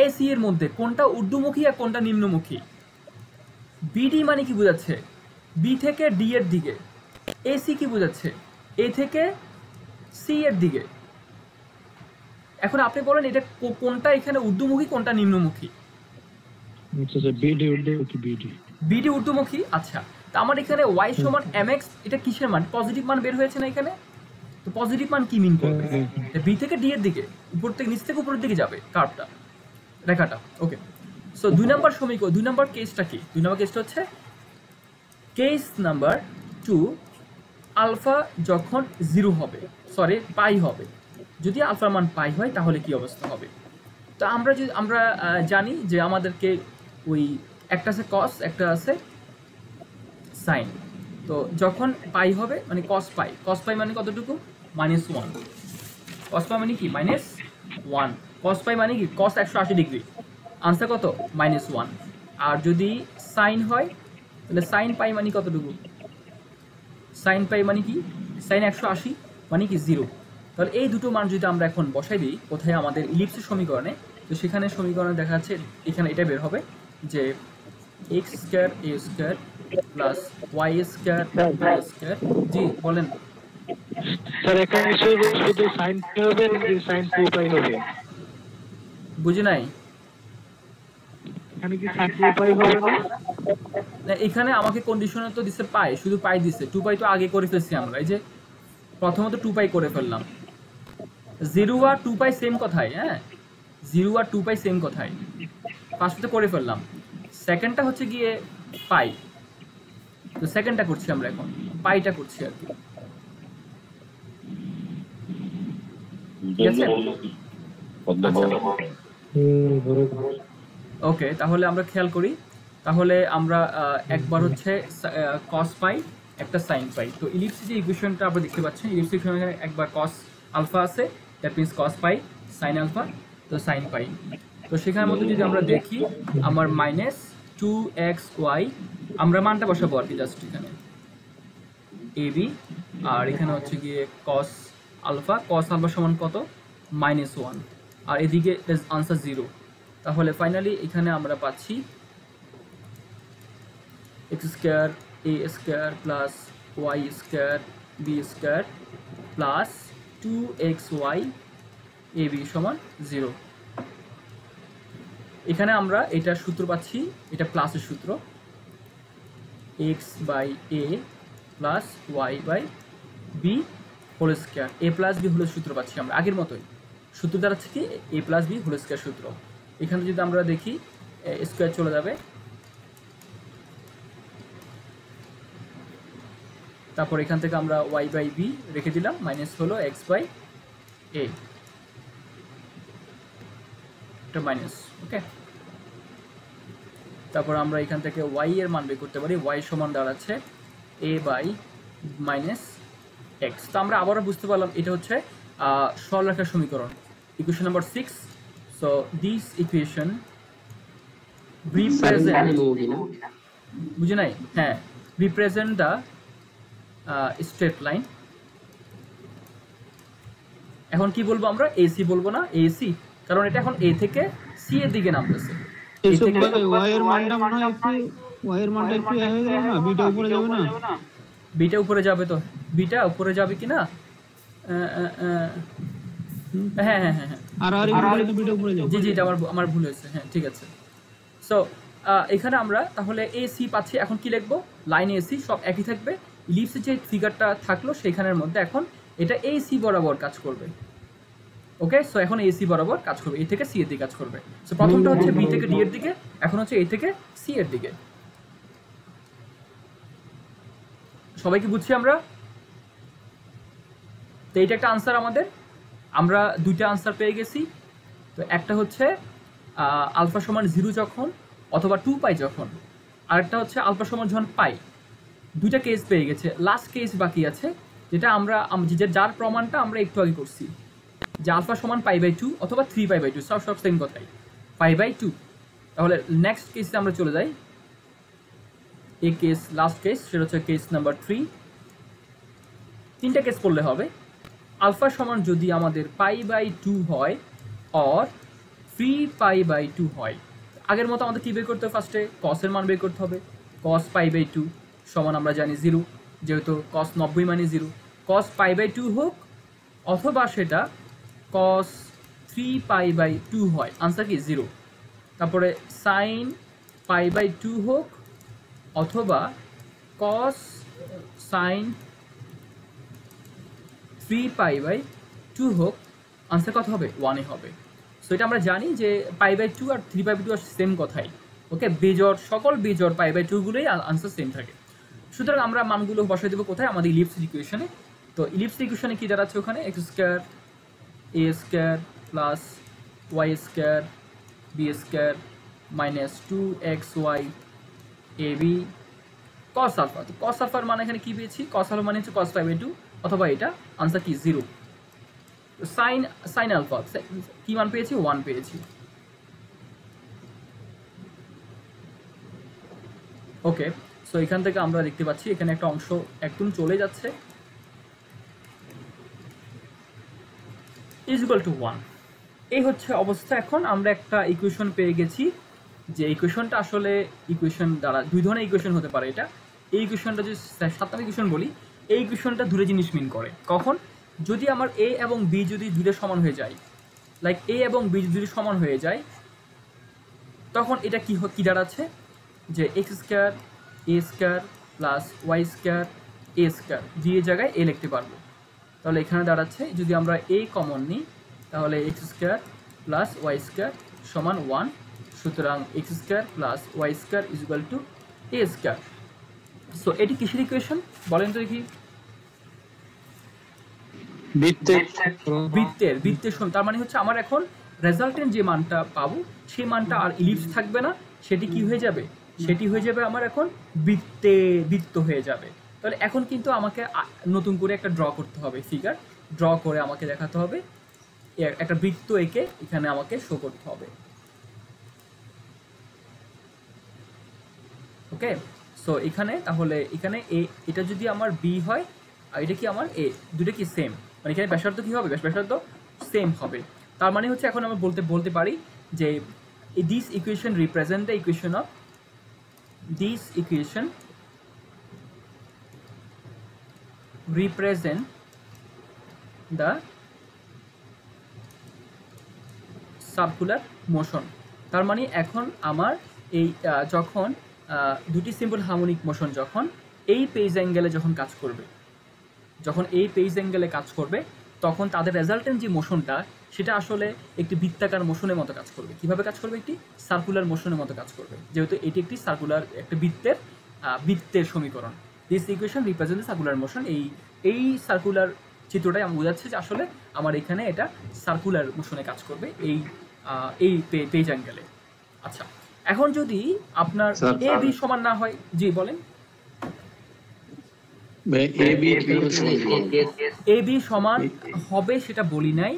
এসি এর মধ্যে কোনটা ঊর্ধ্বমুখী আর কোনটা নিম্নমুখী? বিডি মানে কি বোঝাচ্ছে? বি থেকে ডি এর দিকে। এসি কি বোঝাচ্ছে? এ থেকে সি এর দিকে। এখন আপনি বলেন এটা কোনটা এখানে ঊর্ধ্বমুখী কোনটা নিম্নমুখী? বিডি ঊর্ধ্বমুখী। আচ্ছা, তো আমার এখানে y সমান mx, এটা কিসের মান? পজিটিভ মান বের হয়েছে না এখানে, তো পজিটিভ মান কি মিন করবে? বি থেকে ডি এর দিকে, উপর থেকে নিচ থেকে উপরের দিকে যাবে কার্ভটা, রেখাটা। ওকে, সো 2 নাম্বার সমীকরণ, 2 নাম্বার কেসটা কি? 2 নাম্বার কেসটা হচ্ছে কেস নাম্বার 2, আলফা যখন 0 হবে, সরি পাই হবে, যদি আলফার মান পাই হয় তাহলে কি অবস্থা হবে? তো আমরা জানি যে আমাদেরকে ওই একটা আছে কস, একটা আছে সাইন। তো যখন পাই হবে মানে কস পাই মানে কতটুকু? -1। কস পাই মানে কি? -1। কস পাই মানে কি? কস 180 ডিগ্রি, আনসার কত? -1। আর যদি সাইন হয় তাহলে সাইন পাই মানে কতটুকু? সাইন পাই মানে কি? সাইন 180 মানে কি? 0। তাহলে এই দুটো মান যদি আমরা এখন বসাই দিই কোথায়? আমাদের ইলিপসের সমীকরণে। তো সেখানে সমীকরণে দেখা যাচ্ছে এখানে এটা বের হবে যে x² a² plus y² b²। জি বলেন স্যার এখানে শুধু সাইন হবে নাকি সাইন 2 পাই হবে? বুঝি নাই। এখানে কি সাইন 2 পাই হবে না? এখানে আমাকে কন্ডিশনে তো দিছে পাই, শুধু পাই দিছে, 2 পাই তো আগে করে ফেলছি আমরা। এই যে প্রথমত 2 পাই করে ফেললাম, 0 আর 2 পাই সেম কথাই। হ্যাঁ, 0 আর 2 পাই সেম কথাই, ফার্স্টে করে ফেললাম। সেকেন্ডটা হচ্ছে গিয়ে পাই, তো সেকেন্ডটা করছি আমরা, এখন পাইটা করছি আর কি। ঠিক আছে, ওকে। তাহলে আমরা খেয়াল করি, তাহলে আমরা একবার হচ্ছে কস পাই, একটা সাইন পাই। তো ইলিপসের যে ইকুয়েশনটা আমরা দেখতে পাচ্ছেন, ইলিপসের ইকুয়েশনে একবার কস আলফা আছে, that means cos pi, sine alpha, তো সাইন পাই। তো সেখানের মধ্যে যদি আমরা দেখি আমার -2xy, আমরা মানটা বসাবো আর কি জাস্ট এখানে এবি, আর এখানে হচ্ছে গিয়ে কস আলফা সমান কত? -1, আর এদিকে আনসার 0। তাহলে ফাইনালি এখানে আমরা পাচ্ছি x² a² plus y² b² plus 2xy ab সমান 0। এখানে আমরা এটার সূত্র পাচ্ছি, এটা প্লাসের সূত্র, x/a plus y/b whole square, a plus b whole সূত্র পাচ্ছি আমরা আগের মতোই। সূত্র দ্বারা হচ্ছে কি a plus b whole square সূত্র। এখানে যদি আমরা দেখি স্কয়ার চলে যাবে, তারপর এখান থেকে আমরা y/b রেখে দিলাম, মাইনাস হলো x/a, এটা মাইনাস। ওকে, তারপর আমরা এখান থেকে y এর মান বের করতে পারি, y সমান দাঁড়াচ্ছে a/-x। তো আমরা আবারও বুঝতে পারলাম এটা হচ্ছে সরলরেখার সমীকরণ, equation number 6। So this equation represent, বুঝে নাই? হ্যাঁ, রিপ্রেজেন্ট দ্য স্ট্রেট লাইন। এখন কি বলবো আমরা? এসি বলবো না, এসি, কারণ এটা এখন এ থেকে সি এর দিকে নামতেছে। y এর মানটা মনে হয় একটু হয়ে গেল না, বিটা উপরে যাবে না? বিটা উপরে যাবে, তো বিটা উপরে যাবে কিনা? হ্যাঁ হ্যাঁ হ্যাঁ হ্যাঁ, জি জি, এটা আমার ভুল হয়েছে। হ্যাঁ ঠিক আছে। সো এখানে আমরা তাহলে এসি পাচ্ছি। এখন কি লিখবো? লাইন এসি সব একই থাকবে, ইলিপসের যে ফিগারটা থাকলো সেখানের মধ্যে এখন এটা এসি বরাবর কাজ করবে। ওকে, সো এখন এসি বরাবর কাজ করবে, এ থেকে সি এর দিকে কাজ করবে। সো প্রথমটা হচ্ছে বি থেকে ডি এর দিকে, এখন হচ্ছে এ থেকে সি এর দিকে। সবাইকে বুঝছি আমরা? তো এইটা একটা আনসার আমাদের, আমরা দুইটা আনসার পেয়ে গেছি। তো একটা হচ্ছে আলফা সমান 0 যখন অথবা 2 পাই যখন, আরেকটা হচ্ছে আলফা সমান যখন পাই। দুইটা কেস পেয়ে গেছে, লাস্ট কেস বাকি আছে যেটা আমরা যার প্রমাণটা আমরা একটু আগে করছি, যে আলফা সমান π/2 অথবা 3π/2, সব সেম কথাই, π/2। তাহলে নেক্সট কেসে আমরা চলে যাই। এই কেস লাস্ট কেস, সেটা হচ্ছে কেস নাম্বার 3। তিনটা কেস করলে হবে। আলফা সমান যদি আমাদের π/2 হয় অর 3π/2 হয়, আগের মতো আমাদের কী বের করতে হবে? ফার্স্টে কসের মান বের করতে হবে। cos π/2 সমান আমরা জানি 0, যেহেতু cos 90 মানে 0। cos π/2 হোক অথবা সেটা cos 3π/2 হয়, আনসার কি 0। তারপরে sin π/2 হোক অথবা cos sin 3π/2 হোক, আনসার কত হবে? 1 হবে। সো এটা আমরা জানি যে π/2 আর 3π/2 আর সেম কথাই। ওকে, বেজোড় সকল বেজোড় π/2 গুলোই আনসার সেম থাকে। সুতরাং আমরা মানগুলো বসাই দেবো কোথায়? আমাদের ইলিপস ইকুয়েশনে। তো ইলিপস ইকুয়েশনে কি দাঁড়াচ্ছে? ওখানে x² a² plus y² b² minus 2xy ab cos alpha. তো cos আলফার মান এখানে কি পেয়েছি? cos আলফা মানে হচ্ছে cos π/2 অথবা এটা আনসার কি 0। সাইন আলফা কি মান পেয়েছি? 1 পেয়েছি। ওকে, সো এখান থেকে আমরা দেখতে পাচ্ছি এখানে একটা অংশ একদম চলে যাচ্ছে, ইজ ইকুয়াল টু 1। এই হচ্ছে অবস্থা। এখন আমরা একটা ইকুয়েশন পেয়ে গেছি, যে ইকুয়েশনটা আসলে ইকুয়েশন দ্বারা দুই ধরনের ইকুয়েশন হতে পারে। এটা এই ইকুয়েশনটা যদি 7 নম্বর ইকুয়েশন বলি, এই ইকুয়েশনটা দুটো জিনিস মিন করে। কখন? যদি আমার এ এবং বি যদি দুটো সমান হয়ে যায়, লাইক এ এবং বি যদি সমান হয়ে যায়, তখন এটা কি দাঁড়াচ্ছে? যে x² a² plus y² a² দিয়ে জায়গায় এ লিখতে পারবো। তাহলে এখানে দাঁড়াচ্ছে যদি আমরা a কমন নিই, তাহলে x² প্লাস y² সমান 1। সুতরাং x² plus y² is equal two a²। So এটি কিসের ইকুয়েশন বলেন তো দেখি? বৃত্তের সমান। তার মানে হচ্ছে আমার এখন রেজাল্টেন্ট যে মানটা পাবো সেই মানটা আর ইলিপস থাকবে না, সেটি কি হয়ে যাবে? সেটি হয়ে যাবে আমার এখন বৃত্ত হয়ে যাবে। তাহলে এখন কিন্তু আমাকে নতুন করে একটা ড্র করতে হবে, ফিগার ড্র করে আমাকে দেখাতে হবে, একটা বৃত্ত এঁকে এখানে আমাকে শো করতে হবে। ওকে, সো এখানে তাহলে এখানে এটা যদি আমার বি হয় আর এটা কি আমার এ, দুটো কি সেম, মানে এখানে ব্যাসার্ধ কি হবে? ব্যাসার্ধ সেম হবে। তার মানে হচ্ছে এখন আমরা বলতে পারি যে this equation represent the equation of this equation represent the circular motion। তার মানে এখন আমার এই যখন দুটি সিম্পল হারমোনিক মোশন যখন এই পেজ অ্যাঙ্গেলে যখন কাজ করবে, তখন তাদের রেজাল্টেন্ট যে মোশনটা সেটা আসলে একটি বৃত্তাকার মোশনের মতো কাজ করবে। কিভাবে কাজ করবে? একটি সার্কুলার মোশনের মতো কাজ করবে, যেহেতু এটি একটি সার্কুলার একটা বৃত্তের সমীকরণ। This equation represent the circular motion. এই সার্কুলার চিত্রটাই আমি বোঝাচ্ছি যে আসলে আমার এখানে এটা সার্কুলার মোশনে কাজ করবে এই পেজ অ্যাঙ্গেলে। আচ্ছা, এখন যদি আপনার এ বি সমান না হয়, জি বলেন। এ বি সমান হবে সেটা বলি নাই,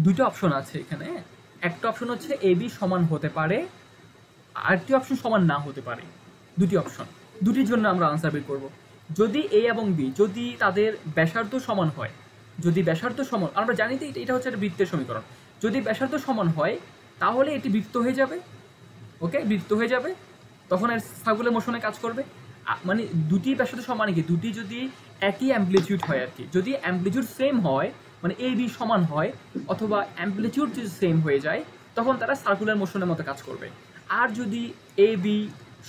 দুটো অপশন আছে এখানে। একটা অপশন হচ্ছে এ বি সমান হতে পারে, আরেকটি অপশন সমান না হতে পারে। দুটি অপশন, দুটির জন্য আমরা আনসার বের করব। যদি এ এবং বি যদি তাদের ব্যাসার্ধ সমান হয়, যদি ব্যাসার্ধ সমান, আমরা জানি তো এটা হচ্ছে একটা বৃত্তের সমীকরণ, যদি ব্যাসার্ধ সমান হয় তাহলে এটি বৃত্ত হয়ে যাবে। ওকে, বৃত্ত হয়ে যাবে, তখন এর সার্কুলার মোশনে কাজ করবে। মানে দুটি ব্যাসার্ধ সমান কি, দুটি যদি একই অ্যাম্পলিটিউড হয় আর কি, যদি অ্যাম্পলিটিউড সেম হয় মানে এ বি সমান হয় অথবা অ্যাম্পলিটিউড যদি সেম হয়ে যায়, তখন তারা সার্কুলার মোশনের মতো কাজ করবে। আর যদি এ বি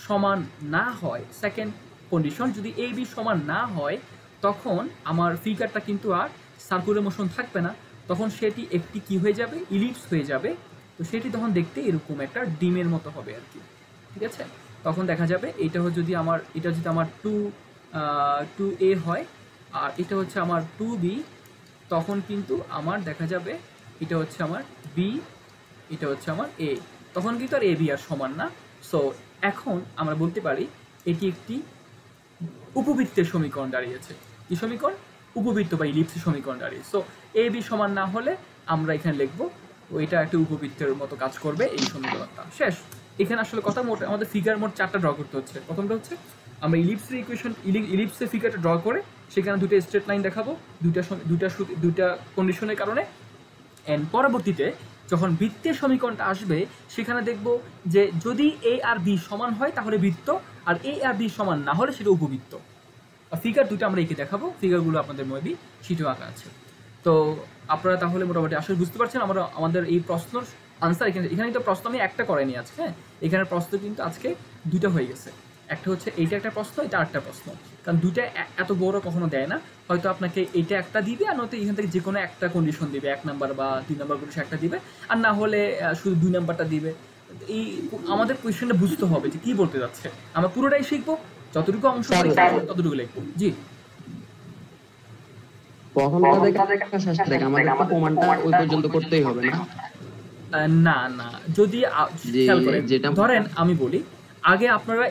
সমান না হয়, সেকেন্ড কন্ডিশন, যদি এ বি সমান না হয়, তখন আমার ফিগারটা কিন্তু আর সার্কুলার মোশন থাকবে না, তখন সেটি একটি কি হয়ে যাবে? ইলিপস হয়ে যাবে। তো সেটি তখন দেখতে এরকম একটা ডিমের মতো হবে আর কি, ঠিক আছে? তখন দেখা যাবে এটা যদি আমার 2 2a হয় আর এটা হচ্ছে আমার 2b, তখন কিন্তু আমার দেখা যাবে এটা হচ্ছে আমার b, এটা হচ্ছে আমার a, তখন কিন্তু আর ab আর সমান না। সো এখন আমরা বলতে পারি এটি একটি উপবৃত্তের সমীকরণ দাঁড়িয়েছে। কি সমীকরণ? উপবৃত্ত বা ইলিপসের সমীকরণ দাঁড়িয়ে। সো এ বি সমান না হলে আমরা এখানে লিখবো এটা একটা উপবৃত্তের মতো কাজ করবে এই সমীকরণটা। শেষ। এখানে আসলে কথা মোট আমাদের ফিগার মোট 4টা ড্র করতে হচ্ছে। প্রথমটা হচ্ছে আমরা ইলিপসের ইকুয়েশন ইলিপসের ফিগারটা ড্র করে সেখানে দুটো স্ট্রেট লাইন দেখাবো দুইটা কন্ডিশনের কারণে। এন্ড পরবর্তীতে যখন বৃত্তের সমীকরণটা আসবে সেখানে দেখব যে যদি এ আর বি সমান হয় তাহলে বৃত্ত, আর এ আর বি সমান না হলে সেটা উপবৃত্ত। ফিগার দুটো আমরা এঁকে দেখাবো, ফিগারগুলো আপনাদের মেবি শিটেও আঁকা আছে। তো আপনারা তাহলে মোটামুটি আসলে বুঝতে পারছেন আমরা আমাদের এই প্রশ্নের আনসার এখানে কিন্তু প্রশ্ন আমি একটা করাইনি আজকে। হ্যাঁ, এখানে প্রশ্ন কিন্তু আজকে দুটো হয়ে গেছে। একটা হচ্ছে এইটা একটা প্রশ্ন, এটা আরেকটা প্রশ্ন, কারণ দুইটা এত বড় কখনো দেয় না। হয়তো আপনাকে এইটা একটা দিবে আর নয়তো এখান থেকে যে কোনো একটা কন্ডিশন দিবে, 1 নাম্বার বা 2 নাম্বার কন্ডিশন একটা দিবে, আর না হলে শুধু 2 নাম্বারটা দিবে। এই আমাদের কোয়েশ্চেনটা বুঝতে হবে যে কি বলতে যাচ্ছে। আমরা পুরোটাই শিখবো, যতটুকু অংশ ততটুকু লিখবো। জি, প্রথমটা দেখে শেষ থেকে আমাদের তো প্রমাণটা ওই পর্যন্ত করতেই হবে না? না না, যদি খেয়াল করেন, ধরেন আমি বলি আগে আপনারা